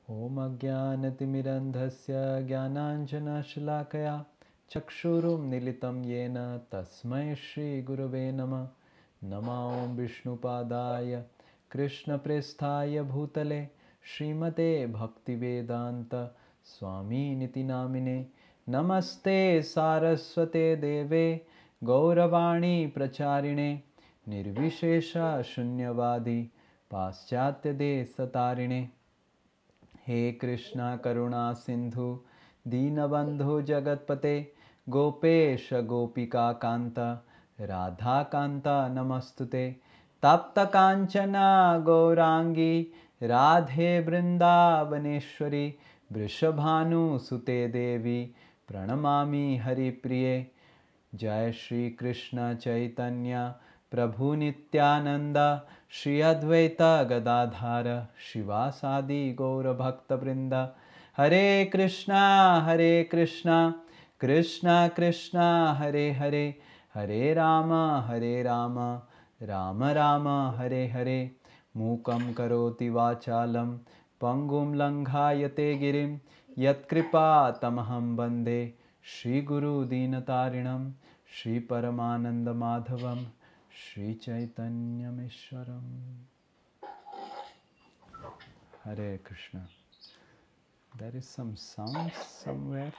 ॐ अज्ञानतिमिरन्धस्य ज्ञानाञ्जनशलाकया चक्षुरुन्मीलितं येन तस्मै श्रीगुरवे नमः। नमो विष्णुपादाय कृष्णप्रेष्ठाय भूतले श्रीमते भक्तिवेदान्त स्वामिनिति नामिने। नमस्ते सारस्वते देवे गौरवाणी प्रचारिणे निर्विशेष शून्यवादी पाश्चात्यदेशतारिणे। हे कृष्णा करुणा सिंधु दीनबंधु जगतपते गोपेश गोपिका कांत राधा कांता नमस्तुते। तप्त कांचना गौरांगी राधे वृंदावनेश्वरी वृषभानुसुते देवी प्रणमामि हरिप्रिये। जय श्री कृष्ण चैतन्य प्रभु नित्यानंद श्री अद्वैत गदाधर शिवासादि गौर भक्त वृंद। हरे कृष्णा कृष्णा कृष्णा हरे हरे, हरे राम राम राम हरे हरे। मूकं करोति वाचालं पंगुं लंघायते गिरिं यत्कृपा तमहं वन्दे श्रीगुरुदीनतारिणं श्रीपरमानन्दमाधवं श्रीचैतन्यमीश्वरम्। Hare Krishna. There is some sound somewhere.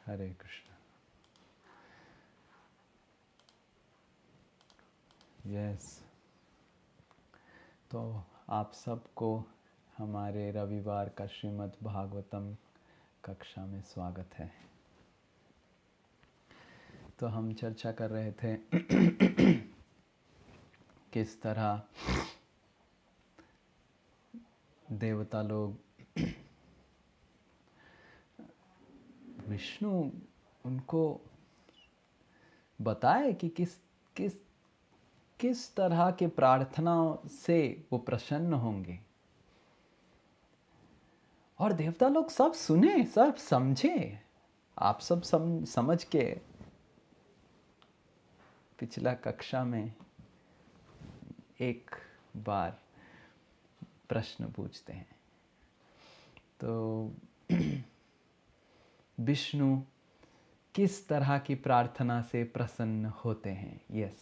Hare Krishna. Yes. तो आप सबको हमारे रविवार का श्रीमद् भागवतम कक्षा में स्वागत है। तो हम चर्चा कर रहे थे किस तरह देवता लोग विष्णु उनको बताए कि किस किस किस तरह के प्रार्थनाओं से वो प्रसन्न होंगे, और देवता लोग सब सुने, सब समझे। आप सब समझ के पिछला कक्षा में एक बार प्रश्न पूछते हैं। तो विष्णु किस तरह की प्रार्थना से प्रसन्न होते हैं? यस,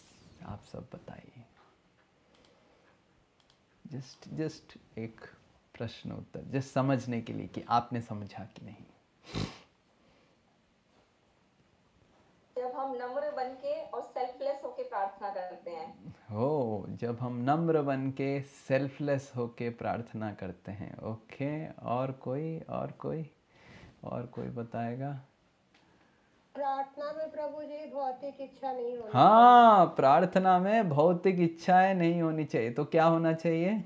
आप सब बताइए। जस्ट एक प्रश्न उत्तर, जस्ट समझने के लिए कि आपने समझा कि नहीं। जब हम नम्र बन के और सेल्फलेस होके प्रार्थना करते हैं। हो, जब हम नम्र बन के सेल्फलेस होके प्रार्थना करते हैं। ओके, और कोई बताएगा? प्रार्थना में प्रभु जी भौतिक इच्छा नहीं होनी चाहिए। हाँ, प्रार्थना में भौतिक इच्छाएं नहीं होनी चाहिए। तो क्या होना चाहिए?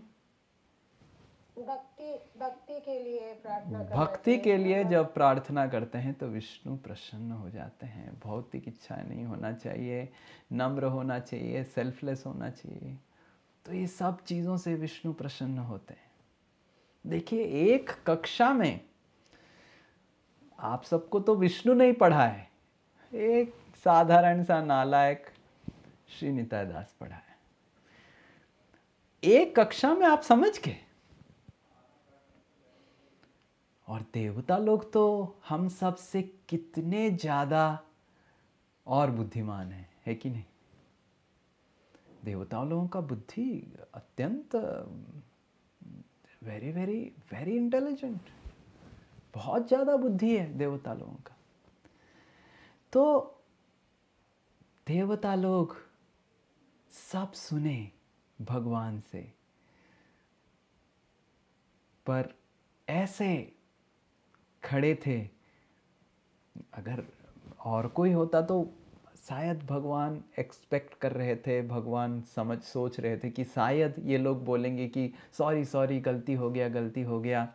भक्ति के लिए प्रार्थना करना भक्ति के लिए जब प्रार्थना करते हैं तो विष्णु प्रसन्न हो जाते हैं। भौतिक इच्छाएं नहीं होना चाहिए, नम्र होना चाहिए, सेल्फलेस होना चाहिए। तो ये सब चीज़ों से विष्णु प्रसन्न होते हैं। देखिए, एक कक्षा में आप सबको तो विष्णु नहीं पढ़ा है, एक साधारण सा नालायक श्री निताय दास पढ़ा है। एक कक्षा में आप समझ गए, और देवता लोग तो हम सब से कितने ज्यादा और बुद्धिमान है कि नहीं? देवता लोगों का बुद्धि अत्यंत वेरी वेरी वेरी इंटेलिजेंट, बहुत ज्यादा बुद्धि है देवता लोगों का। तो देवता लोग सब सुने भगवान से, पर ऐसे खड़े थे। अगर और कोई होता तो शायद भगवान एक्सपेक्ट कर रहे थे, भगवान सोच रहे थे कि शायद ये लोग बोलेंगे कि सॉरी गलती हो गया,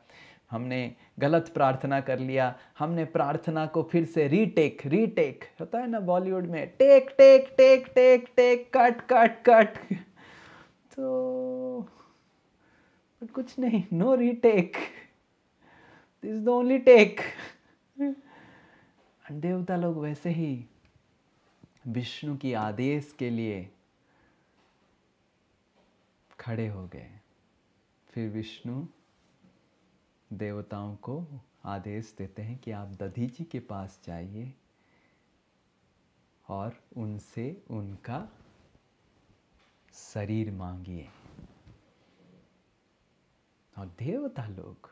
हमने गलत प्रार्थना कर लिया, हमने प्रार्थना को फिर से रीटेक होता है ना बॉलीवुड में, टेक कट। तो कुछ नहीं, no retake, this is the only take. देवता लोग वैसे ही विष्णु की आदेश के लिए खड़े हो गए। फिर विष्णु देवताओं को आदेश देते हैं कि आप दधीची के पास जाइए और उनसे उनका शरीर मांगिए। और देवता लोग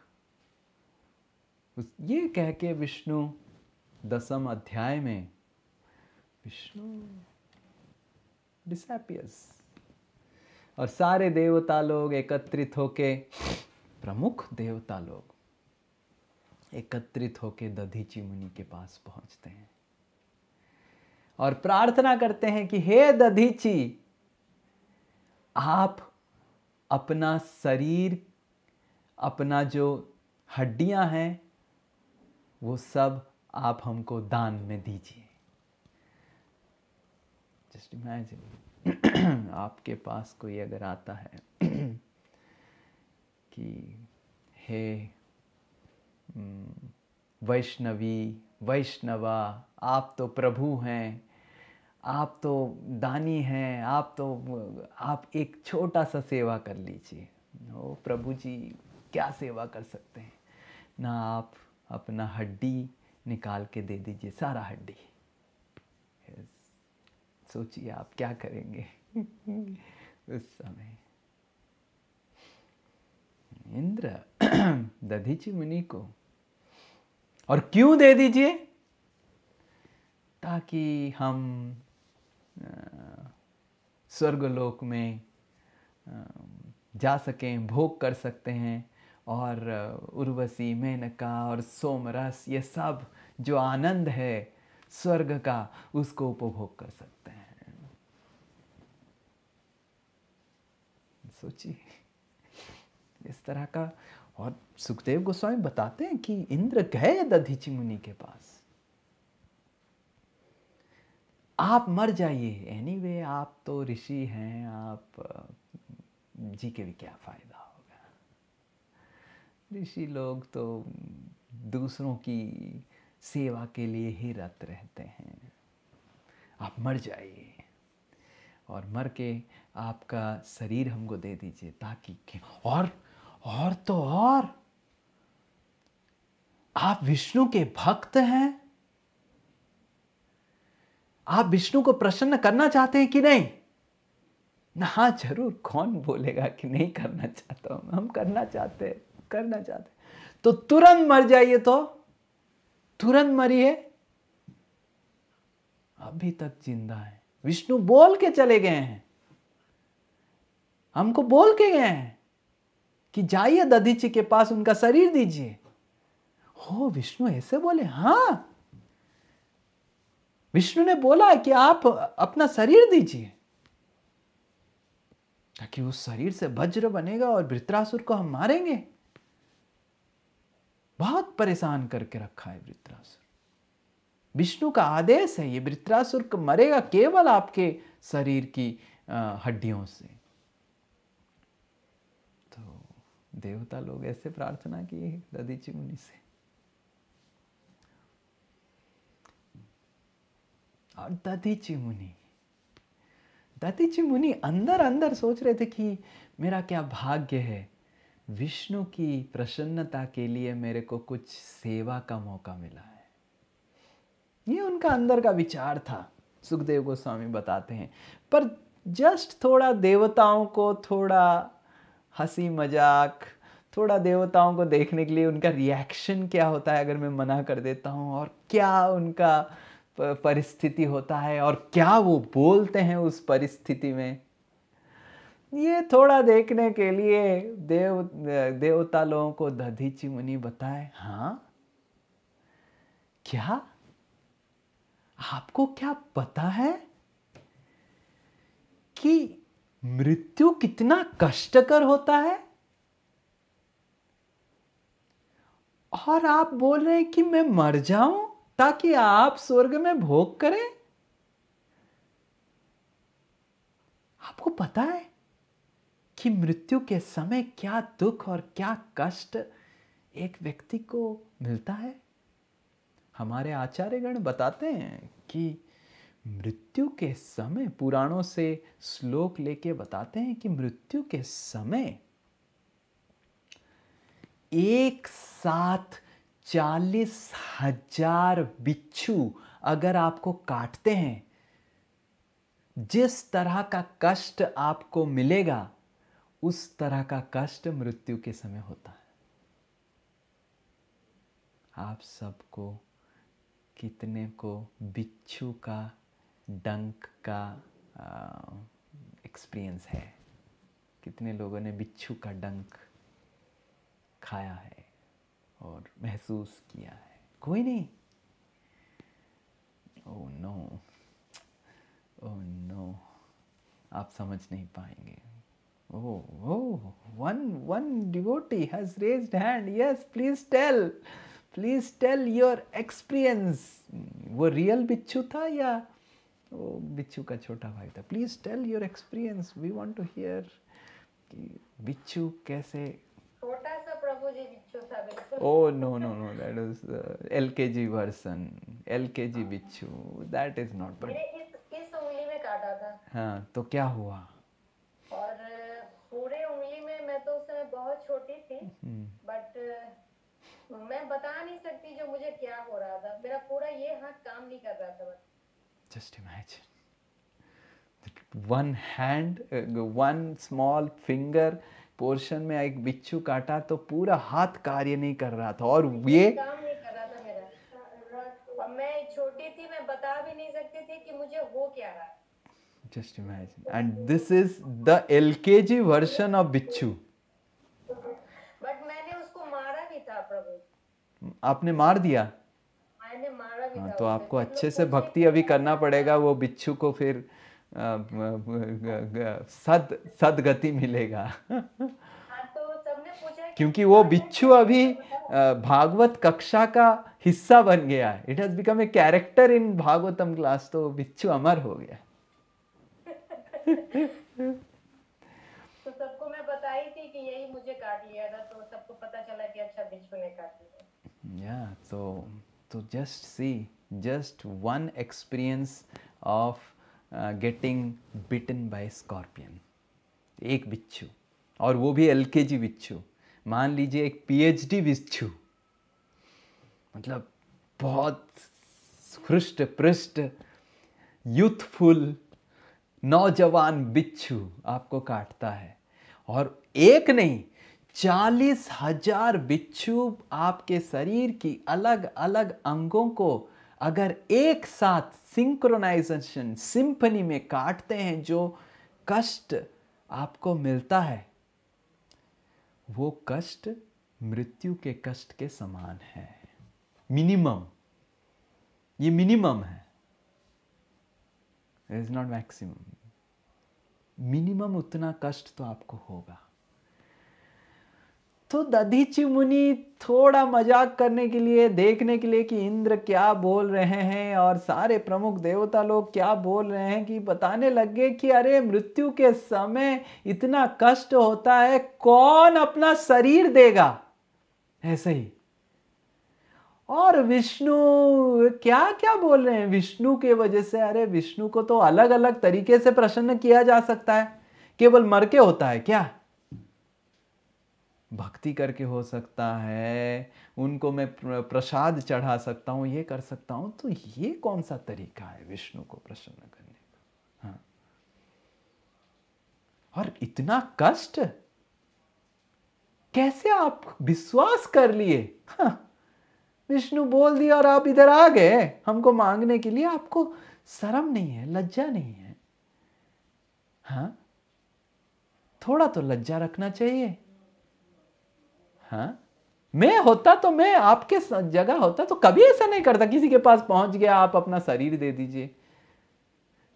ये कह के विष्णु 10वें अध्याय में विष्णु डिसअपियर्स और सारे देवता लोग एकत्रित होके, प्रमुख देवता लोग एकत्रित होके दधीची मुनि के पास पहुंचते हैं और प्रार्थना करते हैं कि हे दधीची, आप अपना शरीर, अपना जो हड्डियां हैं वो सब आप हमको दान में दीजिए। जस्ट इमेजिन आपके पास कोई अगर आता है कि हे वैष्णवा, आप तो प्रभु हैं, आप तो दानी हैं, आप एक छोटा सा सेवा कर लीजिए। ओ प्रभु जी, क्या सेवा कर सकते हैं ना, आप अपना हड्डी निकाल के दे दीजिए, सारा हड्डी। सोचिए आप क्या करेंगे उस समय। इंद्र दधीची मुनि को, और क्यों दे दीजिए? ताकि हम स्वर्गलोक में जा सकें, भोग कर सकते हैं और उर्वशी, मेनका और सोमरस, ये सब जो आनंद है स्वर्ग का, उसको उपभोग कर सकते हैं। सोचिए इस तरह का। और सुखदेव गोस्वामी बताते हैं कि इंद्र गए दधीची मुनि के पास, आप मर जाइए, एनीवे आप तो ऋषि हैं, आप जी के भी क्या फायदा होगा। ऋषि लोग तो दूसरों की सेवा के लिए ही रत रहते हैं, आप मर जाइए और मर के आपका शरीर हमको दे दीजिए, ताकि और तो और आप विष्णु के भक्त हैं, आप विष्णु को प्रसन्न करना चाहते हैं कि नहीं? ना, हाँ जरूर, कौन बोलेगा कि नहीं करना चाहता हूं, हम करना चाहते हैं। तो तुरंत मर जाइए, तो तुरंत मरिए, अभी तक जिंदा है। विष्णु बोल के चले गए हैं, हमको बोल के गए हैं कि जाइए दधीची के पास, उनका शरीर दीजिए। हो, विष्णु ऐसे बोले? हाँ, विष्णु ने बोला कि आप अपना शरीर दीजिए, ताकि उस शरीर से वज्र बनेगा और वृत्रासुर को हम मारेंगे। बहुत परेशान करके रखा है वृत्रासुर, विष्णु का आदेश है, ये वृत्रासुर को मरेगा केवल आपके शरीर की हड्डियों से। तो देवता लोग ऐसे प्रार्थना किए दधीची मुनि से। और दधीची मुनि अंदर अंदर सोच रहे थे कि मेरा क्या भाग्य है, विष्णु की प्रसन्नता के लिए मेरे को कुछ सेवा का मौका मिला है। ये उनका अंदर का विचार था, सुखदेव गोस्वामी बताते हैं। पर जस्ट थोड़ा देवताओं को, थोड़ा हंसी मजाक, थोड़ा देवताओं को देखने के लिए उनका रिएक्शन क्या होता है अगर मैं मना कर देता हूँ, और क्या उनका परिस्थिति होता है और क्या वो बोलते हैं उस परिस्थिति में, ये थोड़ा देखने के लिए देवता लोगों को दधीची मुनि बताए, हाँ क्या आपको क्या पता है कि मृत्यु कितना कष्टकर होता है, और आप बोल रहे हैं कि मैं मर जाऊं ताकि आप स्वर्ग में भोग करें? आपको पता है कि मृत्यु के समय क्या दुख और क्या कष्ट एक व्यक्ति को मिलता है? हमारे आचार्यगण बताते हैं कि मृत्यु के समय पुराणों से श्लोक लेके बताते हैं कि मृत्यु के समय एक साथ 40,000 बिच्छू अगर आपको काटते हैं, जिस तरह का कष्ट आपको मिलेगा उस तरह का कष्ट मृत्यु के समय होता है। आप सबको कितने को बिच्छू का डंक का एक्सपीरियंस है? कितने लोगों ने बिच्छू का डंक खाया है और महसूस किया है? कोई नहीं। ओह नो, ओह नो, आप समझ नहीं पाएंगे। Oh, one devotee has raised hand. Yes, please tell your experience. वो रियल बिच्छू था या वो बिच्छू का छोटा भाई था? Please tell your experience. We want to hear कि बिच्छू कैसे। छोटा सा प्रभु जी बिच्छू था बिल्कुल। Oh no, that is LKG version. LKG बिच्छू, that is not but। मेरे इस उंगली में काटा था। हाँ, तो क्या हुआ? और पूरे उंगली में, मैं तो उस समय बहुत छोटी थी, बट मैं बता नहीं सकती जो मुझे क्या हो रहा था। मेरा पूरा ये हाथ काम नहीं कर रहा था। Just imagine one hand, one small finger portion में एक बिच्छू काटा तो पूरा हाथ कार्य नहीं कर रहा था और ये काम नहीं कर रहा था मेरा। और मैं छोटी थी, मैं बता भी नहीं सकती थी कि मुझे हो क्या रहा है। Just imagine. And this is the LKG version of बिच्छू। बट मैंने उसको मारा भी था प्रभु। आपने मार दिया? मैंने मारा भी हाँ, था तो उसे। आपको अच्छे से भक्ति अभी करना पड़ेगा। वो बिच्छू को फिर सदगति मिलेगा। हाँ, तो सबने पूछा क्योंकि वो बिच्छू अभी भागवत कक्षा का हिस्सा बन गया है। It has become a character in Bhagavatam class. तो बिच्छू अमर हो गया। तो सबको मैं बताई थी कि यही मुझे काट लिया था, तो सबको पता चला कि अच्छा बिच्छू ने काट लिया। Yeah, so just see, just one experience of getting bitten by scorpion. एक बिच्छू, और वो भी LKG बिच्छू। मान लीजिए एक PhD बिच्छू, मतलब बहुत हृष्ट पृष्ठ यूथफुल नौजवान बिच्छू आपको काटता है। और एक नहीं, 40,000 बिच्छू आपके शरीर की अलग अलग अंगों को अगर एक साथ सिंक्रोनाइजेशन सिंफनी में काटते हैं, जो कष्ट आपको मिलता है वो कष्ट मृत्यु के कष्ट के समान है। मिनिमम, ये मिनिमम है, it is not maximum. Minimum उतना कष्ट तो आपको होगा। तो दधीचि मुनि थोड़ा मजाक करने के लिए, देखने के लिए कि इंद्र क्या बोल रहे हैं और सारे प्रमुख देवता लोग क्या बोल रहे हैं, कि बताने लगे कि अरे मृत्यु के समय इतना कष्ट होता है, कौन अपना शरीर देगा? ऐसे ही। और विष्णु क्या क्या बोल रहे हैं विष्णु के वजह से। अरे विष्णु को तो अलग अलग तरीके से प्रसन्न किया जा सकता है, केवल मर के होता है क्या? भक्ति करके हो सकता है, उनको मैं प्रसाद चढ़ा सकता हूं, ये कर सकता हूं। तो ये कौन सा तरीका है विष्णु को प्रसन्न करने का? हाँ। और इतना कष्ट कैसे आप विश्वास कर लिए? हाँ, विष्णु बोल दिया और आप इधर आ गए हमको मांगने के लिए। आपको शर्म नहीं है, लज्जा नहीं है? हाँ, थोड़ा तो लज्जा रखना चाहिए। हाँ, मैं होता तो, मैं आपके जगह होता तो कभी ऐसा नहीं करता। किसी के पास पहुंच गया, आप अपना शरीर दे दीजिए,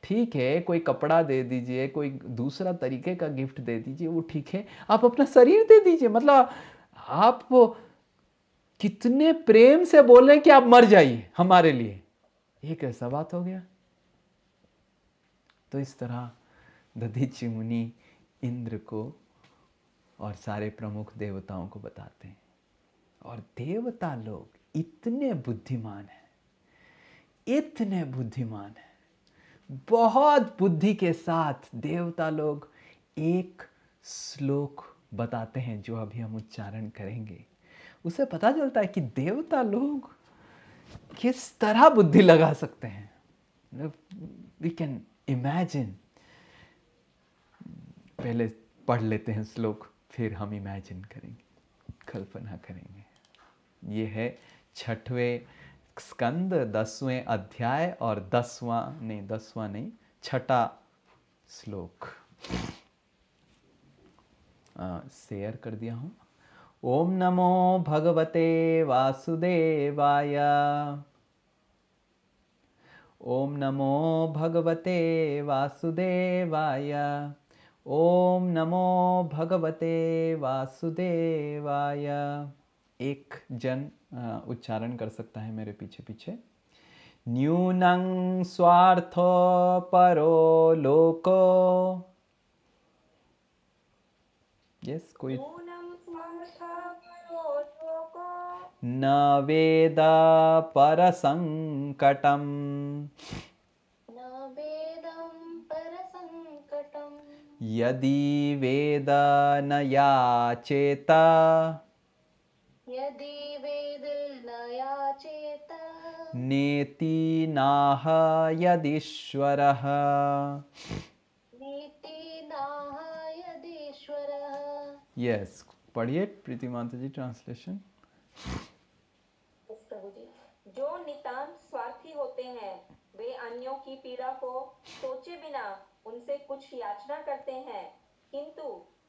ठीक है, कोई कपड़ा दे दीजिए, कोई दूसरा तरीके का गिफ्ट दे दीजिए, वो ठीक है। आप अपना शरीर दे दीजिए, मतलब आप वो कितने प्रेम से बोल रहे हैं कि आप मर जाइए हमारे लिए। ये कैसा बात हो गया? तो इस तरह दधीचि मुनि इंद्र को और सारे प्रमुख देवताओं को बताते हैं। और देवता लोग इतने बुद्धिमान हैं, इतने बुद्धिमान हैं, बहुत बुद्धि के साथ देवता लोग एक श्लोक बताते हैं जो अभी हम उच्चारण करेंगे। उसे पता चलता है कि देवता लोग किस तरह बुद्धि लगा सकते हैं। We can imagine. पहले पढ़ लेते हैं श्लोक, फिर हम इमेजिन करेंगे, कल्पना करेंगे। ये है 6वें स्कंद 10वें अध्याय और 10वां नहीं 6ठा श्लोक शेयर कर दिया हूँ। ओम नमो भगवते वासुदेवाय। ओम नमो भगवते वासुदेवाय। ओम नमो भगवते वासुदेवाय। एक जन उच्चारण कर सकता है मेरे पीछे पीछे। न्यूनं स्वार्थो परो लोको। यस कोई न वेद परसंकटम्। यदि वेद न याचेत। नेति नाह यदीश्वरः। यस पढ़िए प्रीति माता जी ट्रांसलेशन। प्रभु जी, जो नितांत स्वार्थी होते हैं वे अन्यों की पीड़ा को सोचे बिना उनसे कुछ याचना करते हैं, किंतु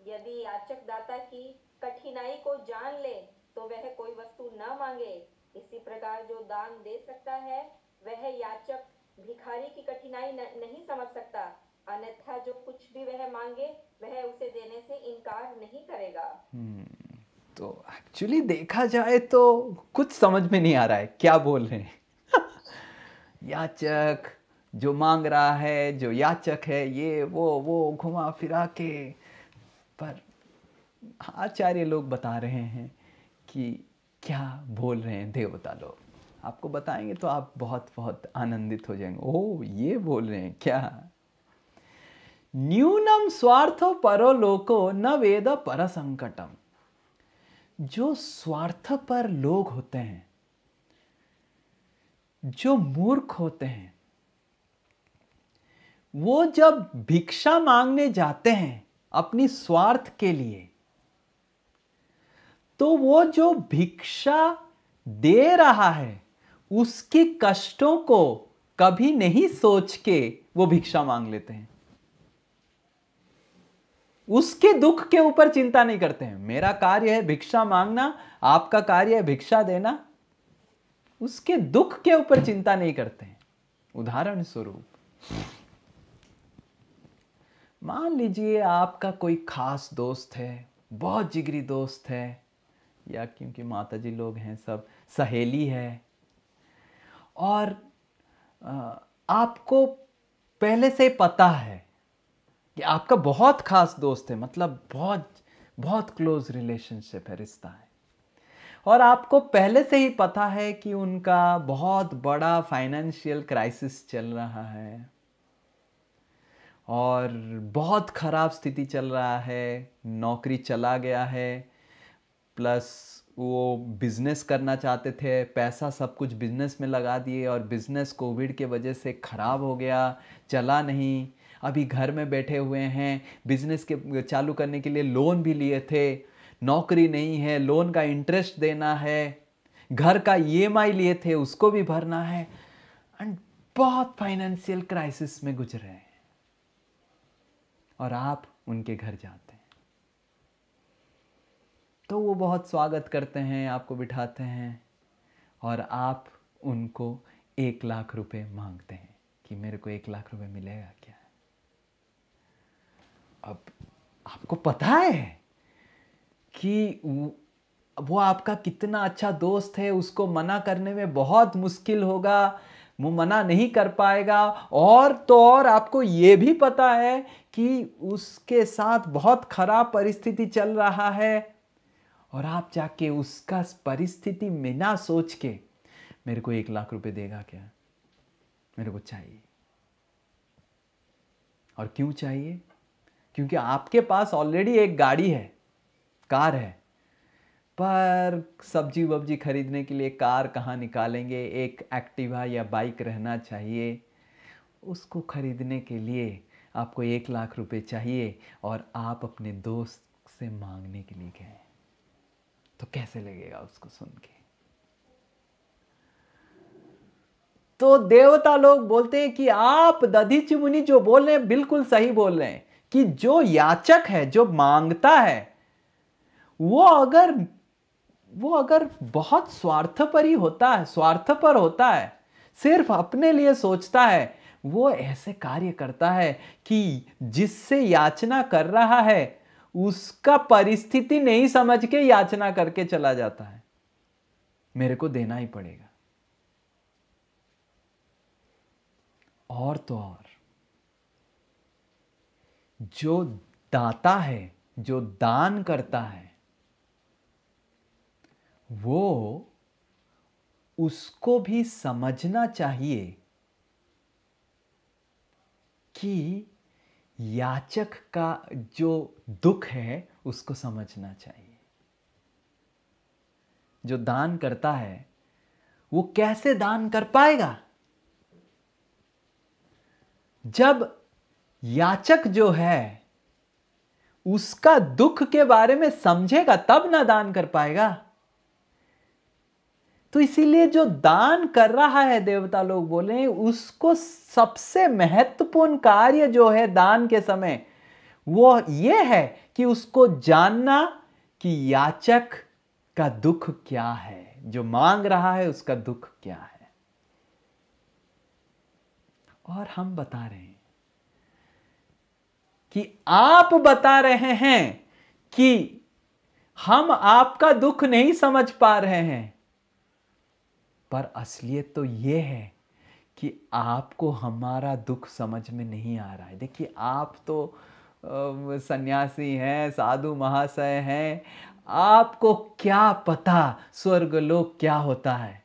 यदि याचक दाता की कठिनाई को जान ले तो वह कोई वस्तु न मांगे। इसी प्रकार जो दान दे सकता है वह याचक भिखारी की कठिनाई नहीं समझ सकता, अन्यथा जो कुछ भी वह मांगे वह उसे देने से इनकार नहीं करेगा। तो एक्चुअली देखा जाए तो कुछ समझ में नहीं आ रहा है क्या बोल रहे हैं। याचक जो मांग रहा है, जो याचक है, ये वो घुमा फिरा के, पर आचार्य लोग बता रहे हैं कि क्या बोल रहे हैं देवता लोग। आपको बताएंगे तो आप बहुत बहुत आनंदित हो जाएंगे। ओह ये बोल रहे हैं क्या। न्यूनम स्वार्थो परो लोको न वेद पर संकटम। जो स्वार्थपर लोग होते हैं, जो मूर्ख होते हैं, वो जब भिक्षा मांगने जाते हैं अपनी स्वार्थ के लिए, तो वो जो भिक्षा दे रहा है उसके कष्टों को कभी नहीं सोच के वो भिक्षा मांग लेते हैं। उसके दुख के ऊपर चिंता नहीं करते हैं। मेरा कार्य है भिक्षा मांगना, आपका कार्य है भिक्षा देना। उसके दुख के ऊपर चिंता नहीं करते हैं। उदाहरण स्वरूप मान लीजिए आपका कोई खास दोस्त है, बहुत जिगरी दोस्त है, या क्योंकि माता जी लोग हैं सब सहेली है, और आपको पहले से पता है कि आपका बहुत खास दोस्त है, मतलब बहुत बहुत क्लोज रिलेशनशिप है, रिश्ता है, और आपको पहले से ही पता है कि उनका बहुत बड़ा फाइनेंशियल क्राइसिस चल रहा है और बहुत ख़राब स्थिति चल रहा है, नौकरी चला गया है, प्लस वो बिज़नेस करना चाहते थे, पैसा सब कुछ बिज़नेस में लगा दिए और बिज़नेस कोविड के वजह से ख़राब हो गया, चला नहीं। अभी घर में बैठे हुए हैं, बिज़नेस के चालू करने के लिए लोन भी लिए थे, नौकरी नहीं है, लोन का इंटरेस्ट देना है, घर का EMI लिए थे उसको भी भरना है, एंड बहुत फाइनेंशियल क्राइसिस में गुजरे हैं, और आप उनके घर जाते हैं तो वो बहुत स्वागत करते हैं, आपको बिठाते हैं, और आप उनको 1 लाख रुपए मांगते हैं कि मेरे को 1 लाख रुपए मिलेगा क्या। अब आपको पता है कि वो आपका कितना अच्छा दोस्त है, उसको मना करने में बहुत मुश्किल होगा, वो मना नहीं कर पाएगा, और तो और आपको ये भी पता है कि उसके साथ बहुत खराब परिस्थिति चल रहा है, और आप जाके उसका परिस्थिति में ना सोच के मेरे को 1 लाख रुपए देगा क्या, मेरे को चाहिए। और क्यों चाहिए? क्योंकि आपके पास ऑलरेडी एक गाड़ी है, कार है, पर सब्जी वब्जी खरीदने के लिए कार कहाँ निकालेंगे? एक एक्टिवा या बाइक रहना चाहिए। उसको खरीदने के लिए आपको 1 लाख रुपए चाहिए और आप अपने दोस्त से मांगने के लिए गए, तो कैसे लगेगा उसको सुन के? तो देवता लोग बोलते हैं कि आप दधीचि मुनि जो बोल रहे हैं बिल्कुल सही बोल रहे हैं कि जो याचक है, जो मांगता है, वो अगर बहुत स्वार्थपर होता है, सिर्फ अपने लिए सोचता है, वो ऐसे कार्य करता है कि जिससे याचना कर रहा है उसका परिस्थिति नहीं समझ के याचना करके चला जाता है, मेरे को देना ही पड़ेगा। और तो और जो दाता है, जो दान करता है, वो उसको भी समझना चाहिए कि याचक का जो दुख है उसको समझना चाहिए। जो दान करता है वो कैसे दान कर पाएगा? जब याचक जो है उसका दुख के बारे में समझेगा तब ना दान कर पाएगा। तो इसीलिए जो दान कर रहा है, देवता लोग बोले, उसको सबसे महत्वपूर्ण कार्य जो है दान के समय वो ये है कि उसको जानना कि याचक का दुख क्या है, जो मांग रहा है उसका दुख क्या है। और हम बता रहे हैं कि आप बता रहे हैं कि हम आपका दुख नहीं समझ पा रहे हैं, पर असलियत तो यह है कि आपको हमारा दुख समझ में नहीं आ रहा है। देखिए, आप तो सन्यासी हैं, साधु महाशय हैं, आपको क्या पता स्वर्गलोक क्या होता है?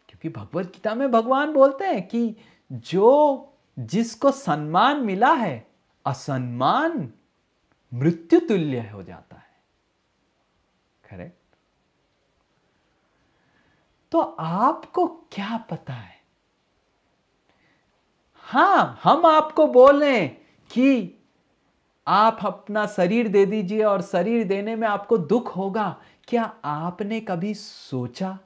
क्योंकि भगवत गीता में भगवान बोलते हैं कि जिसको सम्मान मिला है, असम्मान मृत्यु तुल्य हो जाता है। करेक्ट? तो आपको क्या पता है? हां, हम आपको बोल रहे हैं कि आप अपना शरीर दे दीजिए और शरीर देने में आपको दुख होगा। क्या आपने कभी सोचा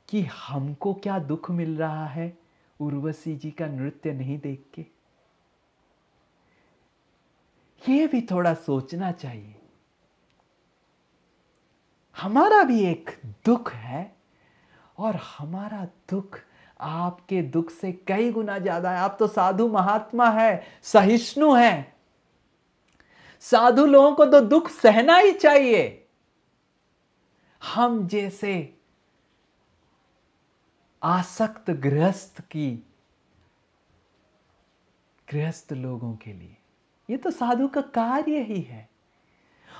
कि हमको क्या दुख मिल रहा है उर्वशी जी का नृत्य नहीं देख के? ये भी थोड़ा सोचना चाहिए। हमारा भी एक दुख है और हमारा दुख आपके दुख से कई गुना ज्यादा है। आप तो साधु महात्मा है, सहिष्णु है। साधु लोगों को तो दुख सहना ही चाहिए। हम जैसे आसक्त गृहस्थ लोगों के लिए ये तो साधु का कार्य ही है।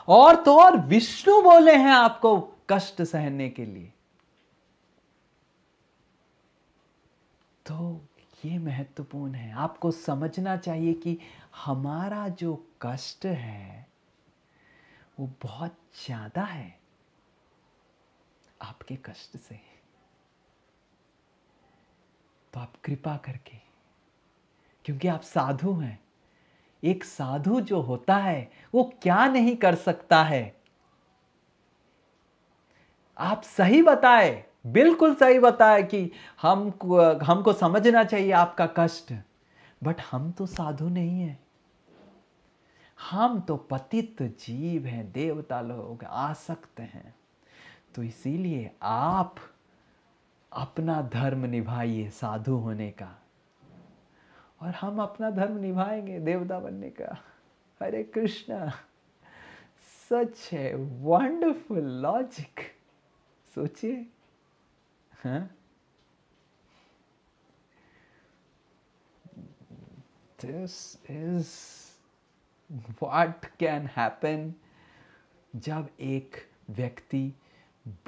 और तो और विष्णु बोले हैं आपको कष्ट सहने के लिए। तो ये महत्वपूर्ण है। आपको समझना चाहिए कि हमारा जो कष्ट है वो बहुत ज्यादा है आपके कष्ट से। तो आप कृपा करके, क्योंकि आप साधु हैं, एक साधु जो होता है वो क्या नहीं कर सकता है। आप सही बताए, बिल्कुल सही बताए कि हमको समझना चाहिए आपका कष्ट, बट हम तो साधु नहीं हैं। हम तो पतित जीव हैं, देवता लोग, आसक्त हैं। तो इसीलिए आप अपना धर्म निभाइए साधु होने का, और हम अपना धर्म निभाएंगे देवता बनने का। हरे कृष्णा। सच है, वंडरफुल लॉजिक। सोचिए, हाँ, this is what can happen जब एक व्यक्ति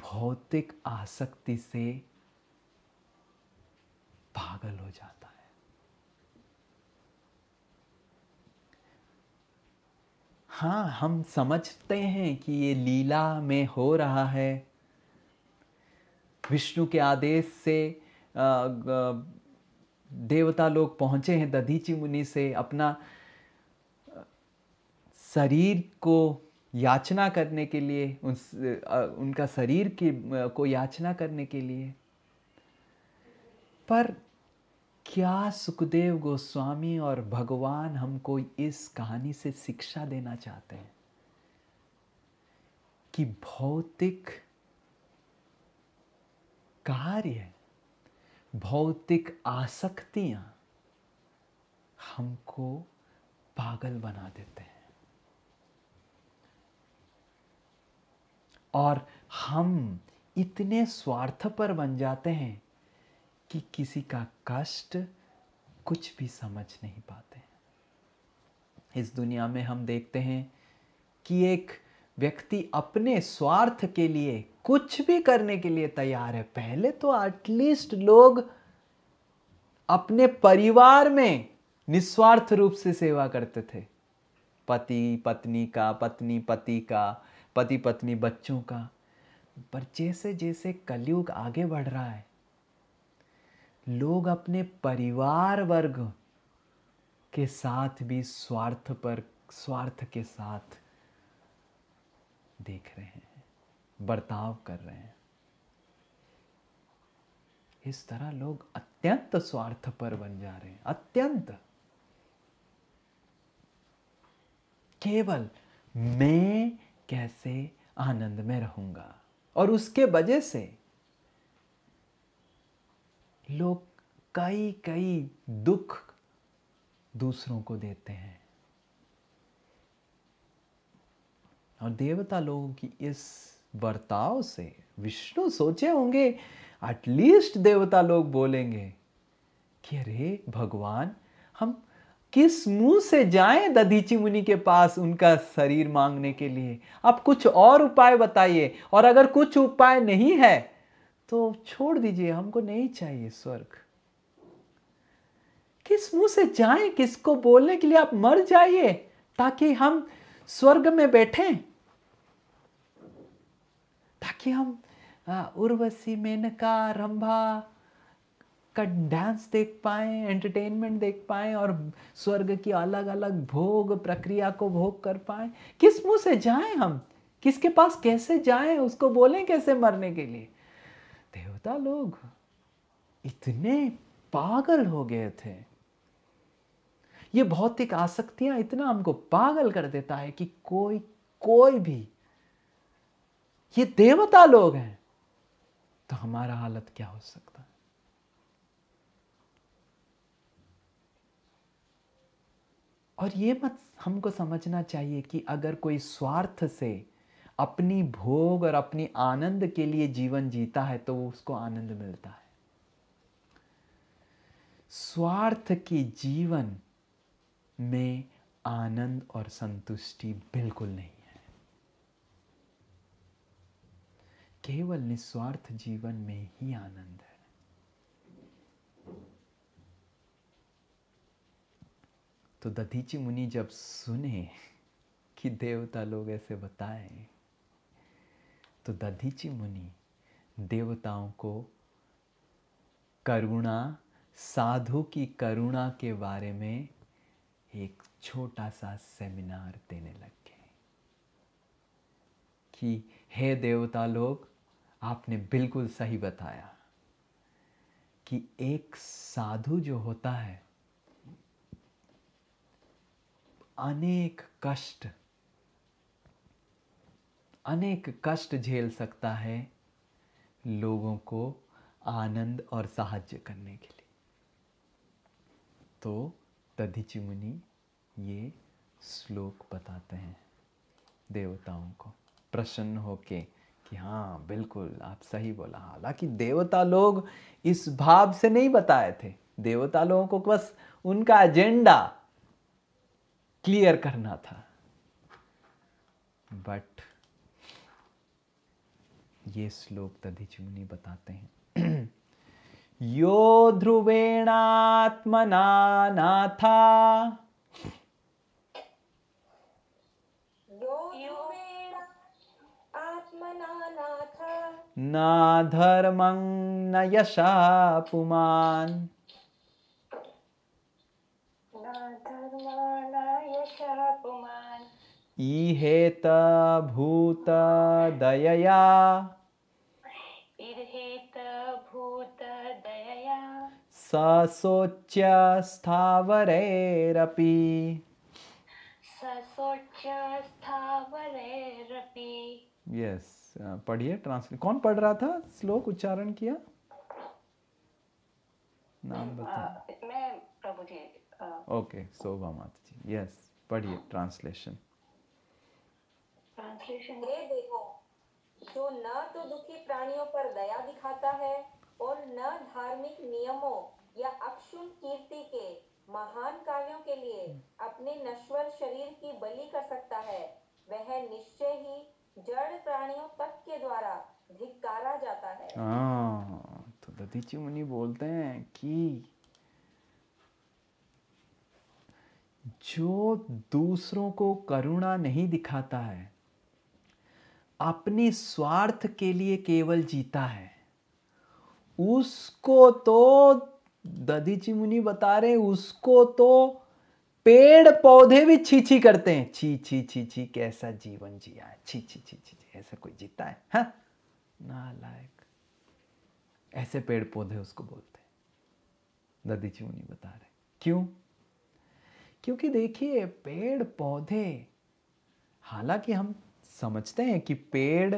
भौतिक आसक्ति से पागल हो जाता है। हाँ, हम समझते हैं कि ये लीला में हो रहा है, विष्णु के आदेश से देवता लोग पहुंचे हैं दधीचि मुनि से अपना शरीर को याचना करने के लिए, उनका शरीर को याचना करने के लिए। पर क्या सुखदेव गोस्वामी और भगवान हमको इस कहानी से शिक्षा देना चाहते हैं कि भौतिक कार्य, भौतिक आसक्तियां हमको पागल बना देते हैं और हम इतने स्वार्थपर बन जाते हैं कि किसी का कष्ट कुछ भी समझ नहीं पाते हैं। इस दुनिया में हम देखते हैं कि एक व्यक्ति अपने स्वार्थ के लिए कुछ भी करने के लिए तैयार है। पहले तो एटलीस्ट लोग अपने परिवार में निस्वार्थ रूप से सेवा करते थे, पति पत्नी का, पत्नी पति का, पति पत्नी बच्चों का। पर जैसे जैसे कलयुग आगे बढ़ रहा है, लोग अपने परिवार वर्ग के साथ भी स्वार्थ के साथ देख रहे हैं, बर्ताव कर रहे हैं। इस तरह लोग अत्यंत स्वार्थपर बन जा रहे हैं, अत्यंत। केवल मैं कैसे आनंद में रहूंगा, और उसके वजह से लोग कई कई दुख दूसरों को देते हैं। और देवता लोगों की इस बर्ताव से विष्णु सोचे होंगे, एटलीस्ट देवता लोग बोलेंगे कि अरे भगवान, हम किस मुंह से जाएं दधीचि मुनि के पास उनका शरीर मांगने के लिए? आप कुछ और उपाय बताइए, और अगर कुछ उपाय नहीं है तो छोड़ दीजिए, हमको नहीं चाहिए स्वर्ग। किस मुंह से जाएं, किसको बोलने के लिए? आप मर जाइए ताकि हम स्वर्ग में बैठें, ताकि हम उर्वशी, मेनका, रंभा का डांस देख पाएं, एंटरटेनमेंट देख पाएं और स्वर्ग की अलग अलग भोग प्रक्रिया को भोग कर पाएं। किस मुंह से जाएं हम? किसके पास कैसे जाएं? उसको बोलें कैसे मरने के लिए? देवता लोग इतने पागल हो गए थे। ये भौतिक आसक्तियां इतना हमको पागल कर देता है कि कोई भी, ये देवता लोग हैं तो हमारा हालत क्या हो सकता है? और ये मत हमको समझना चाहिए कि अगर कोई स्वार्थ से अपनी भोग और अपनी आनंद के लिए जीवन जीता है तो उसको आनंद मिलता है। स्वार्थ के जीवन में आनंद और संतुष्टि बिल्कुल नहीं है। केवल निस्वार्थ जीवन में ही आनंद है। तो दधीचि मुनि जब सुने कि देवता लोग ऐसे बताएं, तो दधीचि मुनि देवताओं को करुणा, साधु की करुणा के बारे में एक छोटा सा सेमिनार देने लग गए कि हे देवता लोग, आपने बिल्कुल सही बताया कि एक साधु जो होता है अनेक कष्ट झेल सकता है लोगों को आनंद और साहाय्य करने के लिए। तो दधीचि मुनि ये श्लोक बताते हैं देवताओं को, प्रसन्न होके कि हाँ बिल्कुल आप सही बोला। हालांकि देवता लोग इस भाव से नहीं बताए थे, देवता लोगों को बस उनका एजेंडा क्लियर करना था। बट ये श्लोक दधीचि मुनि बताते हैं यो ध्रुवेणात्मना नाथा यो ध्रुवेण आत्मना नाथ ना धर्मं न यशा पुमान् न धर्म न यशः पुमान् ईहेत भूत दयया इर्हेत भूत दयया ससोच्य स्थावरैरपि। ससोच्य स्थावरैरपि। यस, पढ़िए ट्रांसलेट। कौन पढ़ रहा था? श्लोक उच्चारण किया, नाम बता। मैं प्रभु जी। ओके, शोभा माता जी। यस, पढ़िए ट्रांसलेशन। ट्रांसलेशन। हे देखो, जो न तो दुखी प्राणियों पर दया दिखाता है और न धार्मिक नियमों या अक्षुण कीर्ति के महान कार्यों के लिए अपने नश्वर शरीर की बलि कर सकता है, वह निश्चय ही जड़ प्राणियों तक के द्वारा धिक्कारा जाता है। तो दधीची मुनि बोलते हैं कि जो दूसरों को करुणा नहीं दिखाता है, अपने स्वार्थ के लिए केवल जीता है, उसको तो दधीची मुनि बता रहे, उसको तो पेड़ पौधे भी छी छी करते हैं। छी छी छी छी, कैसा जीवन जिया है, छी छी छी छी, ऐसा कोई जीता है? हाँ, नालायक। ऐसे पेड़ पौधे उसको बोलते हैं, दधीची मुनि बता रहे। क्यों? क्योंकि देखिए, पेड़ पौधे, हालांकि हम समझते हैं कि पेड़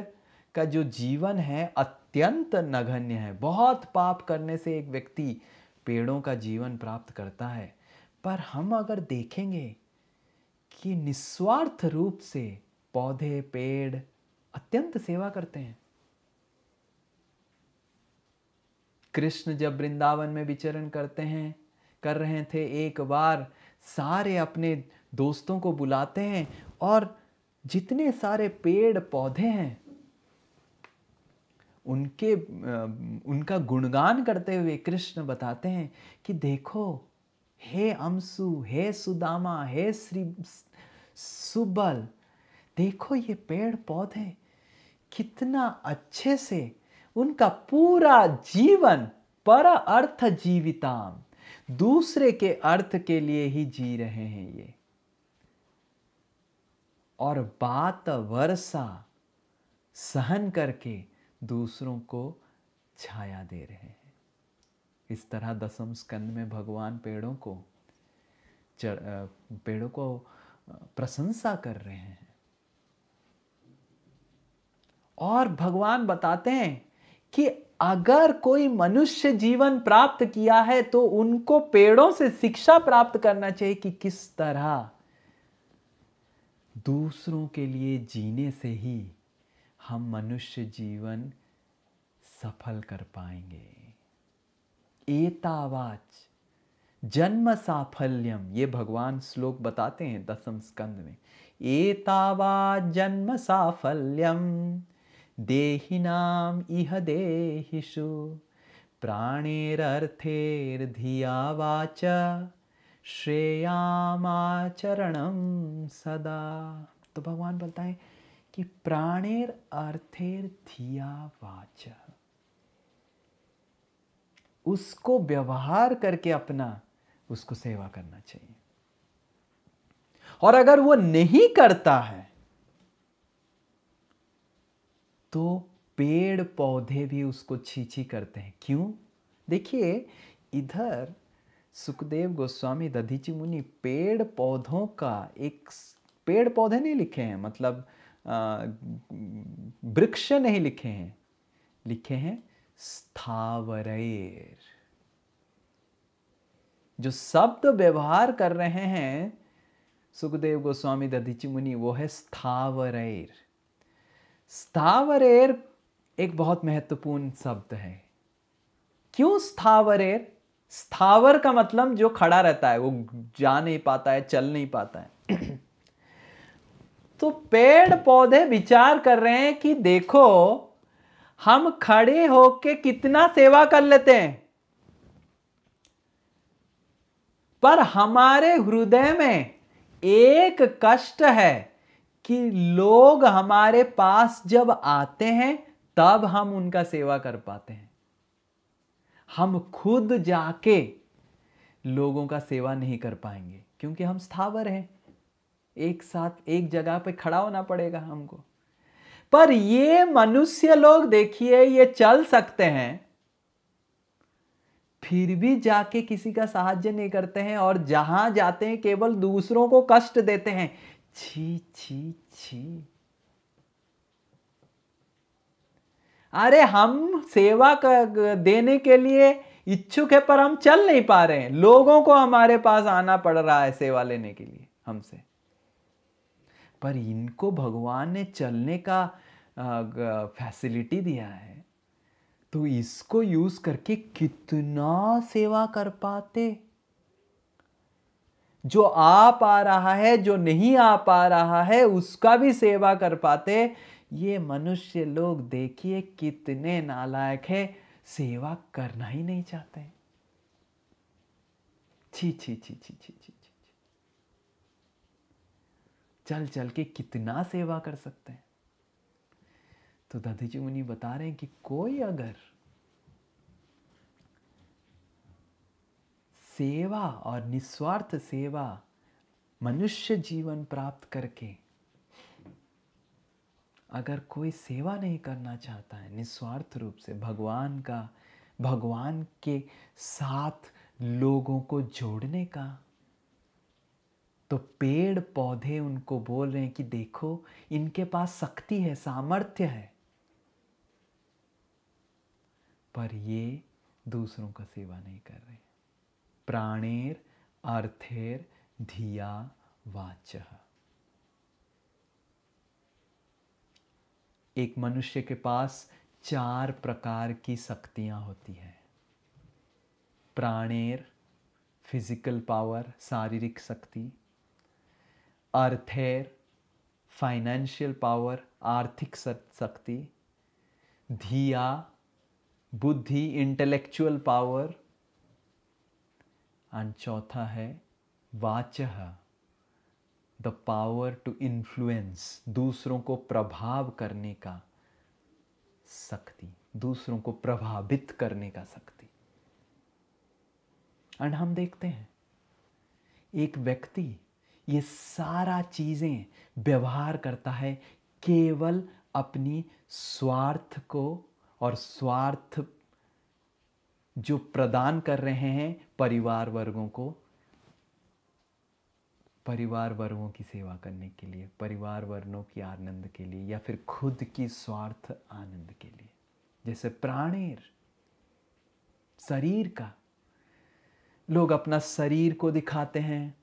का जो जीवन है अत्यंत नगण्य है, बहुत पाप करने से एक व्यक्ति पेड़ों का जीवन प्राप्त करता है, पर हम अगर देखेंगे कि निस्वार्थ रूप से पौधे पेड़ अत्यंत सेवा करते हैं। कृष्ण जब वृंदावन में विचरण कर रहे थे, एक बार सारे अपने दोस्तों को बुलाते हैं और जितने सारे पेड़ पौधे हैं उनका गुणगान करते हुए कृष्ण बताते हैं कि देखो, हे अंशु, हे सुदामा, हे श्री सुबल, देखो ये पेड़ पौधे कितना अच्छे से उनका पूरा जीवन पर अर्थ जीविताम, दूसरे के अर्थ के लिए ही जी रहे हैं ये, और बात वर्षा सहन करके दूसरों को छाया दे रहे हैं। इस तरह दसम स्कंद में भगवान पेड़ों को प्रशंसा कर रहे हैं, और भगवान बताते हैं कि अगर कोई मनुष्य जीवन प्राप्त किया है तो उनको पेड़ों से शिक्षा प्राप्त करना चाहिए कि किस तरह दूसरों के लिए जीने से ही हम मनुष्य जीवन सफल कर पाएंगे। एतावाच जन्म साफल्यम, ये भगवान श्लोक बताते हैं दसम स्कंद में। एतावाच जन्म साफल्यम देहिनाम इह देहिषु प्राणेरर्थेर्धिया वाच श्रेयामाचरणम सदा। तो भगवान बोलता है कि प्राणेर अर्थेर धिया वाच, उसको व्यवहार करके अपना उसको सेवा करना चाहिए। और अगर वो नहीं करता है तो पेड़ पौधे भी उसको छी करते हैं। क्यों? देखिए, इधर सुखदेव गोस्वामी दधीची मुनि पेड़ पौधों का एक, पेड़ पौधे नहीं लिखे हैं, मतलब वृक्ष नहीं लिखे हैं, लिखे हैं स्थावरैर। जो शब्द व्यवहार कर रहे हैं सुखदेव गोस्वामी दधीची मुनि, वो है स्थावरैर। स्थावरैर एक बहुत महत्वपूर्ण शब्द है। क्यों स्थावरैर? स्थावर का मतलब जो खड़ा रहता है, वो जा नहीं पाता है, चल नहीं पाता है। तो पेड़ पौधे विचार कर रहे हैं कि देखो, हम खड़े होके कितना सेवा कर लेते हैं, पर हमारे हृदय में एक कष्ट है कि लोग हमारे पास जब आते हैं तब हम उनका सेवा कर पाते हैं। हम खुद जाके लोगों का सेवा नहीं कर पाएंगे क्योंकि हम स्थावर हैं, एक साथ एक जगह पे खड़ा होना पड़ेगा हमको। पर ये मनुष्य लोग देखिए, ये चल सकते हैं फिर भी जाके किसी का सहायता नहीं करते हैं, और जहां जाते हैं केवल दूसरों को कष्ट देते हैं। छी छी छी। अरे हम सेवा देने के लिए इच्छुक है पर हम चल नहीं पा रहे हैं, लोगों को हमारे पास आना पड़ रहा है सेवा लेने के लिए हमसे। पर इनको भगवान ने चलने का फैसिलिटी दिया है, तो इसको यूज करके कितना सेवा कर पाते। जो आ पा रहा है, जो नहीं आ पा रहा है, उसका भी सेवा कर पाते। ये मनुष्य लोग देखिए कितने नालायक है, सेवा करना ही नहीं चाहते। छी छी छी छी छी छी। चल चल के कितना सेवा कर सकते हैं। तो दधीची मुनि बता रहे हैं कि कोई अगर सेवा और निस्वार्थ सेवा मनुष्य जीवन प्राप्त करके अगर कोई सेवा नहीं करना चाहता है निस्वार्थ रूप से भगवान के साथ लोगों को जोड़ने का, तो पेड़ पौधे उनको बोल रहे हैं कि देखो इनके पास शक्ति है, सामर्थ्य है, पर ये दूसरों का सेवा नहीं कर रहे। प्राणेर अर्थेर धिया वाचः। एक मनुष्य के पास 4 प्रकार की शक्तियां होती हैं। प्राणेर फिजिकल पावर, शारीरिक शक्ति। अर्थेर फाइनेंशियल पावर, आर्थिक शक्ति। धिया बुद्धि, इंटेलेक्चुअल पावर। एंड चौथा है वाचः, द पावर टू इन्फ्लुएंस, दूसरों को प्रभाव करने का शक्ति, दूसरों को प्रभावित करने का शक्ति। एंड हम देखते हैं एक व्यक्ति ये सारा चीजें व्यवहार करता है केवल अपनी स्वार्थ को, और स्वार्थ जो प्रदान कर रहे हैं परिवार वर्गों की सेवा करने के लिए, परिवार वर्गों की आनंद के लिए, या फिर खुद की स्वार्थ आनंद के लिए। जैसे प्राणेर शरीर का, लोग अपना शरीर को दिखाते हैं,